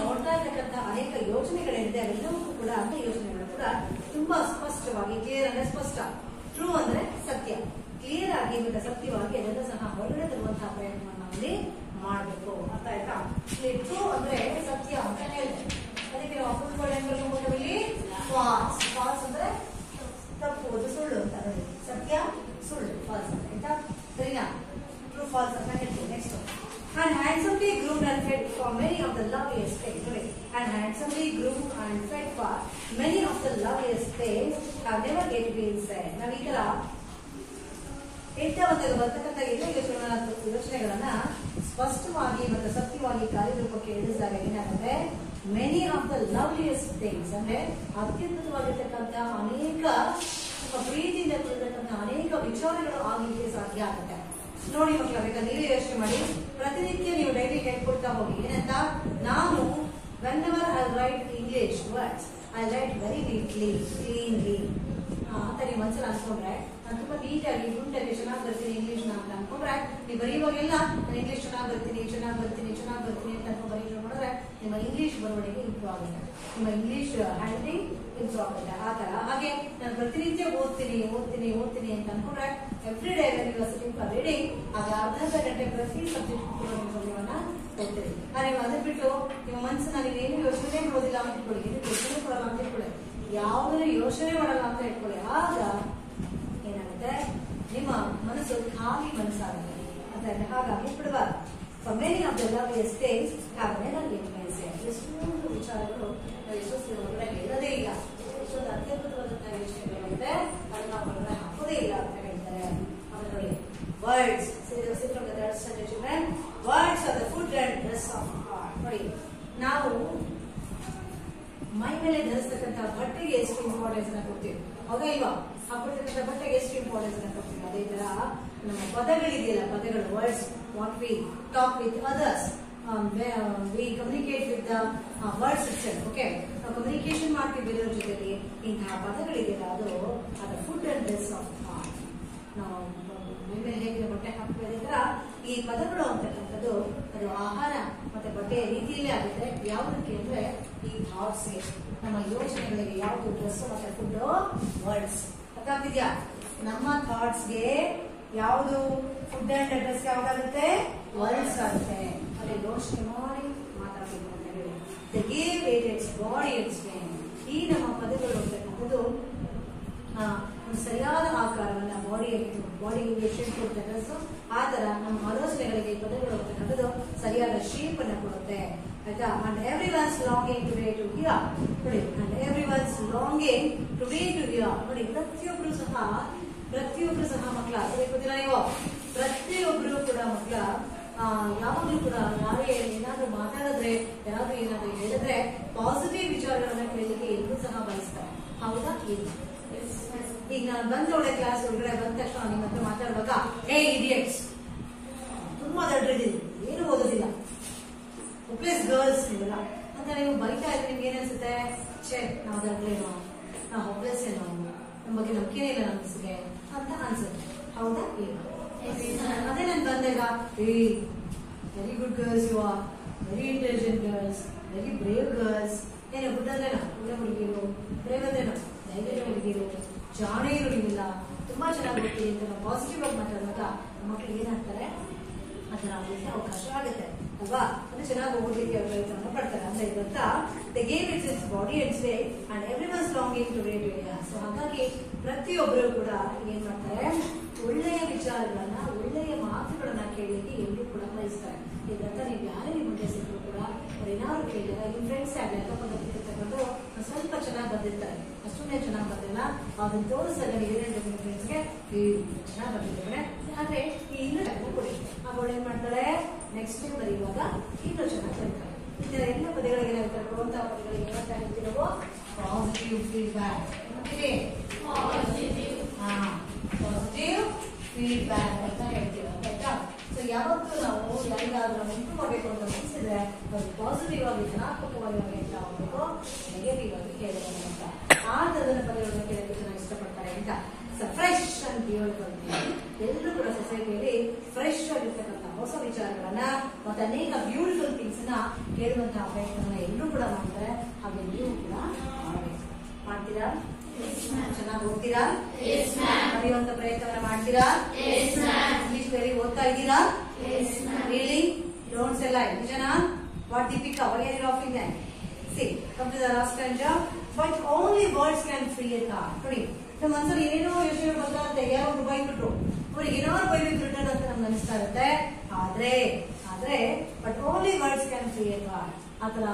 S1: ನೋಡ್ತಾ ಇರ್ತಕ್ಕಂಥ ಅನೇಕ ಯೋಚನೆಗಳಿದೆ. ಅವೆಲ್ಲವೂ ಕೂಡ ಅಂತ ಯೋಚನೆಗಳು ಕೂಡ ತುಂಬಾ ಸ್ಪಷ್ಟವಾಗಿ, ಕ್ಲಿಯರ್ ಅಂದ್ರೆ ಸ್ಪಷ್ಟ, ಟ್ರೂ ಅಂದ್ರೆ ಸತ್ಯ, ಕ್ಲಿಯರ್ ಆಗಿ ಮತ್ತೆ ಸತ್ಯವಾಗಿ ಅದೆಲ್ಲ ಸಹ ಹೊರಗಡೆ ತರುವಂತಹ ಪ್ರಯತ್ನವನ್ನು ನಾವಿಲ್ಲಿ ಮಾಡಬೇಕು. ಅರ್ಥ ಆಯ್ತಾ? ಟ್ರೂ ಅಂದ್ರೆ ಸತ್ಯ ಅಂತ ಹೇಳಿದೆ. ಅದಕ್ಕೆ ನಾವು ಇಲ್ಲಿ ಫಾಲ್ಸ್. ಫಾಲ್ಸ್ ಅಂದ್ರೆ ತಪ್ಪು, ಅದು ಸುಳ್ಳು ಅಂತ. ಸತ್ಯ, ಸುಳ್ಳು, ಫಾಲ್ಸ್ ಅಂತ. ಆಯ್ತಾ? ಸರಿನಾ? ಟ್ರೂ ಫಾಲ್ಸ್ ಅಂತ ಹೇಳ್ತೀವಿ. Next and handsomely groomed and fed for many of the loveliest things. And handsomely groomed and fed for many of the loveliest things have never yet been said. ನಾವು ಈ ತರ ಬರ್ತಕ್ಕಂಥ ಎಲ್ಲ ಯೋಚನೆಗಳನ್ನ ಸ್ಪಷ್ಟವಾಗಿ ಮತ್ತು ಸತ್ಯವಾಗಿ ಕಾರ್ಯರೂಪಕ್ಕೆ ಇಳಿಸಿದಾಗ ಏನಾಗುತ್ತೆ? ಮೆನಿ ಆಫ್ ದ ಲವ್ಲಿಯೆಸ್ಟ್ ಥಿಂಗ್ಸ್ ಅಂದ್ರೆ ಅತ್ಯದ್ಭುತವಾಗಿರ್ತಕ್ಕಂಥ ಅನೇಕ ಪ್ರೀತಿಯಿಂದ ಕೂಡಿರ್ತಕ್ಕಂಥ ಅನೇಕ ವಿಚಾರಗಳು ಆಗಲಿಕ್ಕೆ ಸಾಧ್ಯ ಆಗುತ್ತೆ. ನೋಡಿ ಮಕ್ಕಳ, ಬೇಕಾದ್ರೆ ನೀವೇ ಯೋಚನೆ ಮಾಡಿ. ಪ್ರತಿನಿತ್ಯ ನೀವು ಡೈಲಿ ಹೇಳ್ಕೊಡ್ತಾ ಹೋಗಿ ಏನಂತ? ನಾನು whenever I write English words, I write very neatly, cleanly ಅಂತ ನೀವು ಮನಸ್ಸಲ್ಲಿ ಅನ್ಕೊಂಡ್ರೆ, ನಾನು ತುಂಬಾ ನೀಟಾಗಿ ಗುಂಟಾಗಿ ಚೆನ್ನಾಗಿ ಬರ್ತೀನಿ ಇಂಗ್ಲಿಷ್ ಅಂತ ಅನ್ಕೊಂಡ್ರೆ, ನೀವು ಬರೆಯುವಾಗೆಲ್ಲ ನಾನು ಇಂಗ್ಲಿಷ್ ಚೆನ್ನಾಗಿ ಬರ್ತೀನಿ ಅಂತ ಅನ್ಕೊಂಡು ಬರೀ ಮಾಡಿದ್ರೆ ನಿಮ್ಮ ಇಂಗ್ಲಿಷ್ ಬರವಣಿಗೆ ಇಂಪ್ರೂವ್ ಆಗುತ್ತೆ, ನಿಮ್ಮ ಇಂಗ್ಲಿಷ್ ಹ್ಯಾಂಡ್ಲಿಂಗ್ ಇಂಪ್ರೂವ್ ಆಗುತ್ತೆ. ಆ ತರ ಹಾಗೆ ನಾನು ಪ್ರತಿನಿತ್ಯ ಓದ್ತೀನಿ ಅಂತ ಅನ್ಕೊಂಡ್ರೆ, ಎವ್ರಿ ಡೇ ನೀವು ಸಿಟಿಂಗ್ ಫಾರ್ ರೀಡಿಂಗ್, ಆಗ ಅರ್ಧ ಗಂಟೆ ಪ್ರತಿ ಸಬ್ಜೆಕ್ಟ್ ಓದ್ತೀರಿ. ನೀವು ಅದನ್ನ ಬಿಟ್ಟು ನಿಮ್ಮ ಮನಸ್ಸನ್ನ ನೀವೇನು ಯೋಚನೆ ಮಾಡೋದಿಲ್ಲ ಅಂತ ಇಟ್ಕೊಳ್ಳಿ, ಯೋಚನೆ ಕೊಡಲ್ಲ ಅಂತ ಇಟ್ಕೊಳ್ಳಿ, ಯಾವುದನ್ನು ಯೋಚನೆ ಮಾಡಲ್ಲ ಅಂತ ಇಟ್ಕೊಳ್ಳಿ. ಆಗ ಏನಾಗುತ್ತೆ? ನಿಮ್ಮ ಮನಸ್ಸು ಖಾಲಿ ಮನಸ್ಸಾಗುತ್ತೆ. ಅದನ್ನ ಹಾಗಾಗಿ ಬಿಡಬಾರ್ದು. For many of the loveliest things have never been said. ಎಷ್ಟೊಂದು ವಿಚಾರಗಳು ನಾವು ಯಶಸ್ವಿ ಹೊರಗಡೆ ಹೇಳೋದೇ ಇಲ್ಲ. ಎಷ್ಟೊಂದು ಅತ್ಯದ್ಭುತವಾದಂತಹ ಯೋಚನೆಗಳಿರುತ್ತೆ, ಅದನ್ನ ನಾವು ಹೊರಗಡೆ ಹಾಕೋದೇ ಇಲ್ಲ ಅಂತ ಹೇಳ್ತಾರೆ. ಆಮೇಲೆ ನೋಡಿ, words. From the third standard children, words are the food and dress of heart. ನೋಡಿ, ನಾವು ಮೈ ಮೇಲೆ ಧರಿಸತಕ್ಕಂಥ ಬಟ್ಟೆಗೆ ಎಷ್ಟು ಇಂಪಾರ್ಟೆನ್ಸ್ ಅನ್ನ ಕೊಡ್ತೀವಿ, ಹೌದಾ ಇಲ್ವಾ? ಹಾಕೊಳ್ತಕ್ಕಂಥ ಬಟ್ಟೆಗೆ ಎಷ್ಟು ಇಂಪಾರ್ಟೆನ್ಸ್ ಅನ್ನ ಕೊಡ್ತೀವಿ. ಅದೇ ತರ ನಮ್ಮ ಪದಗಳಿದೆಯಲ್ಲ, ಪದಗಳು, words, what we talk with others, V communicate with the words itself. Okay, ನಾವು ಕಮ್ಯುನಿಕೇಶನ್ ಮಾಡ್ತೀವಿ ಬೇರೆಯವ್ರ ಜೊತೆಲಿ. ಇಂತಹ ಪದಗಳಿದೆಯಲ್ಲ, ಅದು food and dress of heart. ನಾವು ಮೇಲೆ ಹೇಗೆ ಬಟ್ಟೆ ಹಾಕ್ತಿದ್ರೆ ತರ ಈ ಪದಗಳು ಅಂತಕ್ಕಂಥದ್ದು ಅದು ಆಹಾರ ಮತ್ತೆ ಬಟ್ಟೆಯ ರೀತಿಯಲ್ಲೇ ಆಗುತ್ತೆ. ಯಾವುದಕ್ಕೆ ಅಂದ್ರೆ ಈ ಥಾಟ್ಸ್ಗೆ, ನಮ್ಮ ಯೋಚನೆಗಳಿಗೆ ಯಾವುದು ಡ್ರೆಸ್ ಮತ್ತೆ ಫುಡ್, ವರ್ಡ್ಸ್. ಗೊತ್ತಾಗ್ತಿದ್ಯಾ? ನಮ್ಮ ಥಾಟ್ಸ್ಗೆ ಯಾವುದು ಫುಡ್ ಅಂಡ್ ಡ್ರೆಸ್ ಯಾವ್ದಾಗುತ್ತೆ? ವರ್ಡ್ಸ್ ಆಗುತ್ತೆ. ಅದೇ ಕೊಡ್ತೇವೆ. ಸೊ ಆ ತರ ನಮ್ಮ ಆಲೋಚನೆಗಳಿಗೆ ಪದಗಳು ಅಂತಕ್ಕಂಥದ್ದು ಸರಿಯಾದ ಶೇಪ್ ಅನ್ನ ಕೊಡುತ್ತೆ ಆಯ್ತಾ. And every once longing today to hear ನೋಡಿ, and every once longing today to hear ನೋಡಿ. ಪ್ರತಿಯೊಬ್ರು ಸಹ ಮಕ್ಕಳ ಗೊತ್ತಿಲ್ಲ ನೀವು, ಪ್ರತಿಯೊಬ್ರು ಕೂಡ ಮಕ್ಕಳ ಯಾವಾಗ್ಲೂ ಕೂಡ ಯಾರೇ ಏನಾದ್ರು ಮಾತಾಡಿದ್ರೆ, ಯಾರು ಏನಾದ್ರು ಹೇಳಿದ್ರೆ ಪಾಸಿಟಿವ್ ವಿಚಾರಗಳನ್ನ ಕೇಳಲಿಕ್ಕೆ ಎಲ್ಲರೂ ಸಹ ಬಯಸ್ತಾರೆ. ಹೌದಾ? ಈಗ ನಾನು ಬಂದೊಳಗೆ ಕ್ಲಾಸ್ ಒಳಗಡೆ ಬಂದ ತಕ್ಷಣ ನಿಮ್ಮ ಹತ್ರ ಮಾತಾಡುವಾಗ ಹೇ ಇಡಿಯಟ್ಸ್, ತುಂಬಾ ದೊಡ್ಡದಿದೆ, ಏನು ಓದೋದಿಲ್ಲ, ಪ್ಲೀಸ್ ಗರ್ಲ್ಸ್ ನೀವೆಲ್ಲ ಅಂತ ನೀವು ಬೈತಾ ಇದ್ರೆ ನಿಮ್ಗೆ ಏನ್ ಅನ್ಸುತ್ತೆ? ಛೇ, ನಾವು ದೊಡ್ಡೇನೋ, ನಾವು ಹೋಪ್ಲೆಸ್ ಏನೋ, ನಮ್ಮ ಬಗ್ಗೆ ನಂಬಿಕೆನೇ ಇಲ್ಲ ನಮ್ಮ ಮಿಸ್ಗೆ ಅಂತ ಅನ್ಸುತ್ತೆ. ಹೌದಾ? ಅದೇ ನಾನು ಬಂದಾಗ very good girls, you are very intelligent girls, very brave girls. ಏನೋ ಗುಡ್ ಅಂದ್ರೇನೋ ಒಳ್ಳೆ ಹುಡುಗಿರು, ಬ್ರೇವ್ ಅಂದ್ರೇನೋ ಧೈರ್ಯ ಹುಡುಗಿರು, ಜಾಣೆ ಇರೋದಿಲ್ಲ, ತುಂಬಾ ಚೆನ್ನಾಗಿ ಗೊತ್ತಿದೆ ಅಂತ ನಾವು ಪಾಸಿಟಿವ್ ಆಗಿ ಮಾತಾಡುವಾಗ ಮಕ್ಕಳಿಗೆ ಏನಾಗ್ತಾರೆ, ಅದನ್ನ ಆಗಲಿಕ್ಕೆ ಅವಕಾಶ ಆಗುತ್ತೆ ಅಲ್ವಾ? ಅದು ಚೆನ್ನಾಗಿ ಓದಲಿಕ್ಕೆ ಪ್ರಯತ್ನ ಪಡ್ತಾರೆ. ಅಂದ್ರೆ ಇವತ್ತ the game it's body and stay and every once longing to rate area. So ಹಾಗಾಗಿ ಪ್ರತಿಯೊಬ್ಬರು ಕೂಡ ಏನ್ ಮಾಡ್ತಾರೆ, ಒಳ್ಳೆಯ ವಿಚಾರಗಳನ್ನ, ಒಳ್ಳೆಯ ಮಾತುಗಳನ್ನ ಕೇಳಲಿಕ್ಕೆ ಎಲ್ಲರೂ ಕೂಡ ಬಯಸ್ತಾರೆ. ಇದರಿಂದ ನೀವು ಯಾರೇ ನಿಮ್ಮ ಮುಂದೆ ಸಿಕ್ಕರು ಕೂಡ ಅವ್ರು ಏನಾದ್ರು ಕೇಳಿದಾಗ ನಿಮ್ಮ ಫ್ರೆಂಡ್ಸ್ ಆಗಲಿ ತಗೊಂಡು ಸ್ವಲ್ಪ ಚೆನ್ನಾಗಿ ಬಂದಿರ್ತಾರೆ, ಅಷ್ಟೊಂದೇ ಚೆನ್ನಾಗಿ ಬಂದಿಲ್ಲ, ಅದನ್ನ ತೋರಿಸಿದಾಗ ನೀವೇನೇನು ನಿಮ್ಮ ಫ್ರೆಂಡ್ಸ್ಗೆ ಚೆನ್ನಾಗಿ ಬಂದಿದ್ದಾರೆ ಆದ್ರೆ ಈ ಇನ್ನೂ ಕೊಡಿ. ಅವಳು ಏನ್ ಮಾಡ್ತಾಳೆ, ನೆಕ್ಸ್ಟ್ ಟೈಮ್ ಬರೆಯುವಾಗ ಇನ್ನೂ ಚೆನ್ನಾಗಿ ಬರೀತಾರೆ. ಇದರ ಎಲ್ಲ ಪದಗಳಿಗೆ ಏನಾಗ್ತಾರೆ, ಕೊಡುವಂತಹ ಪದಗಳಿಗೆ ಏನಂತ ಹೇಳ್ತೀರೋ ಪಾಸಿಟಿವ್ ಫೀಡ್ಬ್ಯಾಕ್. ಪಾಸಿಟಿವ್ ಫೀಡ್ಬ್ಯಾಕ್ ಅಂತ ಹೇಳ್ತೀವಿ ಆಯ್ತಾ. ಸೊ ಯಾವತ್ತೂ ನಾವು ಯಾರಿಗಾದ್ರೂ ಇಂಪ್ರೂವ್ ಮಾಡಬೇಕು ಅಂತ ಅನಿಸಿದ್ರೆ ಅದು ಪಾಸಿಟಿವ್ ಆಗಿ ಧನಾತ್ಮಕವಾಗಿ ಹೇಳ್ತಾ ಹೋಗ್ಬೇಕು, ನೆಗೆಟಿವ್ ಆಗಿ ಹೇಳಬೇಕು ಅಂತ. ಆ ತರದ ಪದಗಳನ್ನು ಕೇಳಕ್ಕೆ ಚೆನ್ನಾಗಿ ಇಷ್ಟಪಡ್ತಾರೆ ಅಂತ. ಫ್ರೆಶ್ ಅಂತ ಹೇಳ್ಕೊಳ್ತೀವಿ. ಎಲ್ಲರೂ ಕೂಡ ಸೊಸೈಟಿಯಲ್ಲಿ ಫ್ರೆಶ್ ಆಗಿರ್ತಕ್ಕಂಥ ಹೊಸ ವಿಚಾರಗಳನ್ನ ಮತ್ತೆ ಅನೇಕ ಬ್ಯೂಟಿಫುಲ್ ಥಿಂಗ್ಸ್ ನ ಕೇಳುವಂತಹ ಪ್ರಯತ್ನ ಎಲ್ಲರೂ ಕೂಡ ಮಾಡ್ತಾರೆ. ಹಾಗೆ ನೀವು ಕೂಡ ಮಾಡ್ತೀರಾ? ಚೆನ್ನಾಗಿ ಓದ್ತೀರಾ? ಬರೆಯುವಂತ ಪ್ರಯತ್ನ ಮಾಡ್ತೀರಾ? ಇಂಗ್ಲಿಷ್ ಬೇರೆ ಓದ್ತಾ ಇದ್ದೀರಾ? ರಿಯಲಿ? Don't say lie. ನಿಜನಾ? What Deepika, what are you laughing at? See, come to the last stanza. But only words can free a thought. ನೋಡಿ, ನಮ್ಮ ಮನಸ್ಸಲ್ಲಿ ಏನೇನೋ ಯೋಚನೆ ಬರ್ತಾ ಇರುತ್ತೆ, ಯಾರೋ ಒಬ್ರು ಬೈಬಿಟ್ರು, ಅವ್ರಿಗೆ ಏನಾದ್ರು ಬೈಬೇಕು ರಿಟರ್ನ್ ಅಂತ ನಮ್ಗೆ ಅನಿಸ್ತಾ ಇರುತ್ತೆ. ಆದ್ರೆ but only words can free A thought. ಆತರ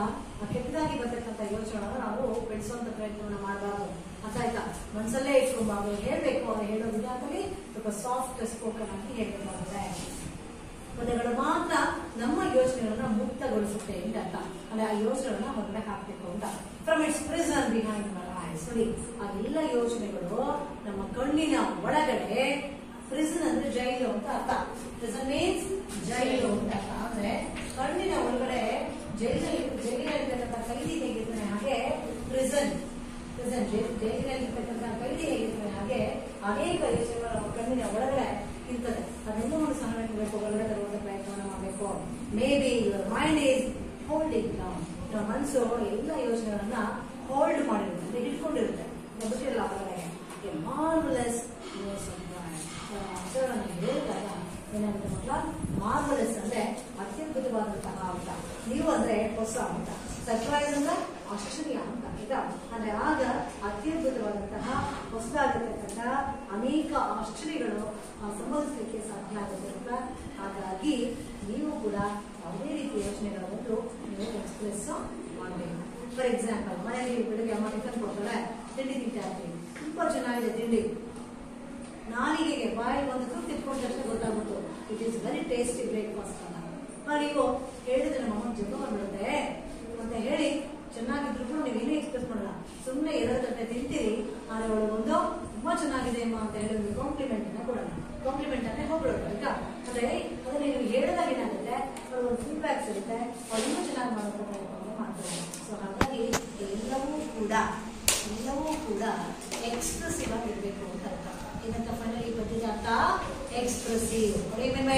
S1: ಕೆಟ್ಟದಾಗಿ ಬರ್ತಕ್ಕಂಥ ಯೋಚನೆಗಳನ್ನ ನಾವು ಬೆಳೆಸುವಂತ ಪ್ರಯತ್ನವನ್ನ ಮಾಡಬಾರ್ದು. ಅರ್ಥ ಆಯ್ತಾ? ಮನಸ್ಸಲ್ಲೇ ಇಟ್ಕೊಂಬಾರ್ದು. ಹೇಳ್ಬೇಕು, ಅವ್ರು ಹೇಳೋ ವಿಧಾನದಲ್ಲಿ ಸ್ವಲ್ಪ ಸಾಫ್ಟ್ ಸ್ಪೋಕನ್ ಆಗಿ ಹೇಳ್ಬೇಕಾಗುತ್ತೆ. ಪದಗಳು ಮಾತ್ರ ನಮ್ಮ ಯೋಚನೆಗಳನ್ನ ಮುಕ್ತಗೊಳಿಸುತ್ತೆ ಅಂತ ಅರ್ಥ. ಅಂದ್ರೆ ಆ ಯೋಚನೆಗಳನ್ನ ಹೊರಗಡೆ ಹಾಕ್ಬೇಕು ಅಂತ. From it's prison behind our eyes. ನೋಡಿ, ಆ ಎಲ್ಲ ಯೋಚನೆಗಳು ನಮ್ಮ ಕಣ್ಣಿನ ಒಳಗಡೆ, ಪ್ರಿಸನ್ ಅಂದ್ರೆ ಜೈಲು ಅಂತ ಅರ್ಥ. ಪ್ರಿಸನ್ ಮೀನ್ಸ್ ಜೈಲು ಅಂತ ಅರ್ಥ. ಅಂದ್ರೆ ಕಣ್ಣಿನ ಒಳಗಡೆ ಜೈಲಿನಲ್ಲಿರ್ತಕ್ಕಂಥ ಕೈದಿ ಹೇಗಿರ್ತಾನೆ ಹಾಗೆ ಪ್ರಿಸನ್ ಜೈಲಿನಲ್ಲಿರ್ತಕ್ಕಂಥ ಕೈದಿ ಹೇಗಿರ್ತಾನೆ ಹಾಗೆ ಅನೇಕ ಯೋಚನೆಗಳು ನಮ್ಮ ಕಣ್ಣಿನ ಒಳಗಡೆ ಇರ್ತದೆ. ಅದೆಲ್ಲವನ್ನು ಸಹ ಮಾಡಬೇಕು, ಒಳಗಡೆ ತರುವಂತ ಪ್ರಯತ್ನವನ್ನು ಮಾಡಬೇಕು. May be your mind is holding down. ನಮ್ಮ ಮನಸ್ಸು ಎಲ್ಲ ಯೋಚನೆಗಳನ್ನ ಹೋಲ್ಡ್ ಮಾಡಿರುತ್ತೆ, ಅಂದ್ರೆ ಹಿಡ್ಕೊಂಡಿರುತ್ತೆ. ಗೊತ್ತಿರಲ್ಲ ಹೊರಗಡೆ ಮಾರ್ವಲಸ್ ಹೇಳಿದಾಗ ಏನಾಗುತ್ತೆ ಮಕ್ಕಳ, ಮಾರ್ವಲಸ್ ಅಂದ್ರೆ ಅತ್ಯದ್ಭುತವಾದಂತಹ ಅಂತ, ನೀವು ಅಂದ್ರೆ ಹೊಸ ಅಂತ, ಸರ್ಪ್ರೈಸ್ ಅಂದ್ರೆ ಆಶ್ಚರ್ಯ ಅಂತ ಆಯ್ತಾ. ಅಂದ್ರೆ ಆಗ ಅತ್ಯದ್ಭುತವಾದಂತಹ ಹೊಸದಾಗಿರ್ತಕ್ಕಂಥ ಅನೇಕ ಆಶ್ಚರ್ಯಗಳು ಸಂಭವಿಸಲಿಕ್ಕೆ ಸಾಧ್ಯ ಆಗುತ್ತೆ ಅಂತ. ಹಾಗಾಗಿ ನೀವು ಕೂಡ ಯಾವುದೇ ರೀತಿಯ ಯೋಚನೆಗಳ ಒಂದು ನೀವು ಎಕ್ಸ್ಪ್ರೆಸ್ ಮಾಡಬೇಕು. ಫಾರ್ ಎಕ್ಸಾಂಪಲ್, ಮನೆಯಲ್ಲಿ ಬೆಳಿಗ್ಗೆ ಅಮ್ಮ ಟಿಫನ್ ಕೊಡ್ತಾರೆ, ತಿಂಡಿ ತಿಂತಾ ಇರ್ತೀವಿ, ತುಂಬಾ ಚೆನ್ನಾಗಿದೆ ತಿಂಡಿ, ನಾಲಿಗೆಗೆ ಬಾಯಿ ಒಂದು ತುತ್ತು ತಿಳ್ಕೊಂಡ ತಕ್ಷಣ ಗೊತ್ತಾಗ್ಬಿಟ್ಟು it is very tasty breakfast ಅಂತ. ನೀವು ಹೇಳಿದ್ರೆ ನಮ್ಮ ಅಮ್ಮ ಜೊತೆ ಬಂದ್ಬಿಡುತ್ತೆ ಅಂತ ಹೇಳಿ ಚೆನ್ನಾಗಿದ್ರು ಕೂಡ ನೀವು ಏನೂ ಎಕ್ಸ್ಪ್ರೆಸ್ ಮಾಡಲ್ಲ, ಸುಮ್ಮನೆ 2 ತಟ್ಟೆ ತಿಂತೀರಿ. ಆದ್ರೆ ಅವಳು ಒಂದು ತುಂಬಾ ಚೆನ್ನಾಗಿದೆ ಅಮ್ಮ ಅಂತ ಹೇಳಿ ಒಂದು ಕಾಂಪ್ಲಿಮೆಂಟ್ ಅನ್ನ ಕೊಡೋಣ, ಕಾಂಪ್ಲಿಮೆಂಟ್ ಅನ್ನೇ ಹೋಗ್ಬಿಡೋದು ಆಯ್ತಾ. ಅಂದ್ರೆ ಅದನ್ನ ನೀವು ಹೇಳಿದಾಗ ಏನಾಗುತ್ತೆ, ಅವಳು ಒಂದು ಫೀಡ್ಬ್ಯಾಕ್ ಸಿಗುತ್ತೆ, ಅವಳು ಇನ್ನೂ ಚೆನ್ನಾಗಿ ಮಾಡೋಕೆ ಪ್ರಯತ್ನ ಮಾಡ್ತಾರೆ. ಸೊ ಹಾಗಾಗಿ ಎಲ್ಲವೂ ಕೂಡ ಎಕ್ಸ್ಪ್ರೆಸಿವ್ ಆಗಿರ್ಬೇಕು ಅಂತ ಅರ್ಥ. ಇದನ್ನ ಫೈನಲಿ ಬಂದಿದೆ ಅರ್ಥ ಎಕ್ಸ್ಪ್ರೆಸಿವ್.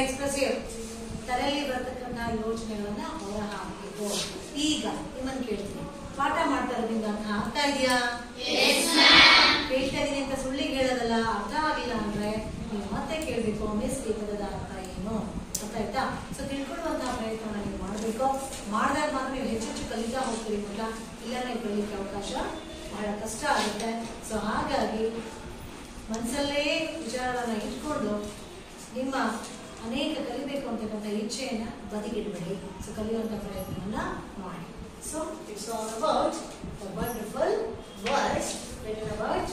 S1: ಎಕ್ಸ್ಪ್ರೆಸಿವ್ ತಲೆಯಲ್ಲಿ ಬರ್ತಕ್ಕಂಥ ಯೋಚನೆಗಳನ್ನ ಹೊರ ಹಾಕಬೇಕು. ಈಗ ನಿಮ್ಮನ್ನು ಕೇಳ್ತೀನಿ, ಪಾಠ ಮಾಡ್ತಾ ಇರೋದ್ರಿಂದ ಅರ್ಥ ಇದೆಯಾ? ಕೇಳ್ತಾ ಇದೀನಿ ಅಂತ ಸುಳ್ಳಿಗೆ ಹೇಳೋದಲ್ಲ. ಅರ್ಥ ಆಗಿಲ್ಲ ಅಂದ್ರೆ ನೀವು ಮತ್ತೆ ಕೇಳ್ಬೇಕು, ಮಿಸ್ ಈ ಪದದ ಅರ್ಥ ಏನು ಅಂತ ಆಯ್ತಾ. ಸೊ ತಿಳ್ಕೊಳ್ಳುವಂತಹ ಪ್ರಯತ್ನ ನೀವು ಮಾಡಬೇಕು. ಮಾಡಿದಾಗ ಮಾತ್ರ ನೀವು ಹೆಚ್ಚು ಕಲಿತಾ ಹೋಗ್ತೀರಿ ಅಂತ, ಇಲ್ಲಾಂದ್ರೆ ಕಲಿಲಿಕ್ಕೆ ಅವಕಾಶ ಬಹಳ ಕಷ್ಟ ಆಗುತ್ತೆ. ಸೊ ಹಾಗಾಗಿ ಮನಸ್ಸಲ್ಲೇ ವಿಚಾರಗಳನ್ನ ಇಟ್ಕೊಂಡು ನಿಮ್ಮ ಅನೇಕ ಕಲಿಬೇಕು ಅಂತಕ್ಕಂಥ ಇಚ್ಛೆಯನ್ನು ಬದಿಗಿಡಬೇಡಿ. ಸೊ ಕಲಿಯುವಂಥ ಪ್ರಯತ್ನವನ್ನ ಮಾಡಿ. So it's all about the wonderful words written about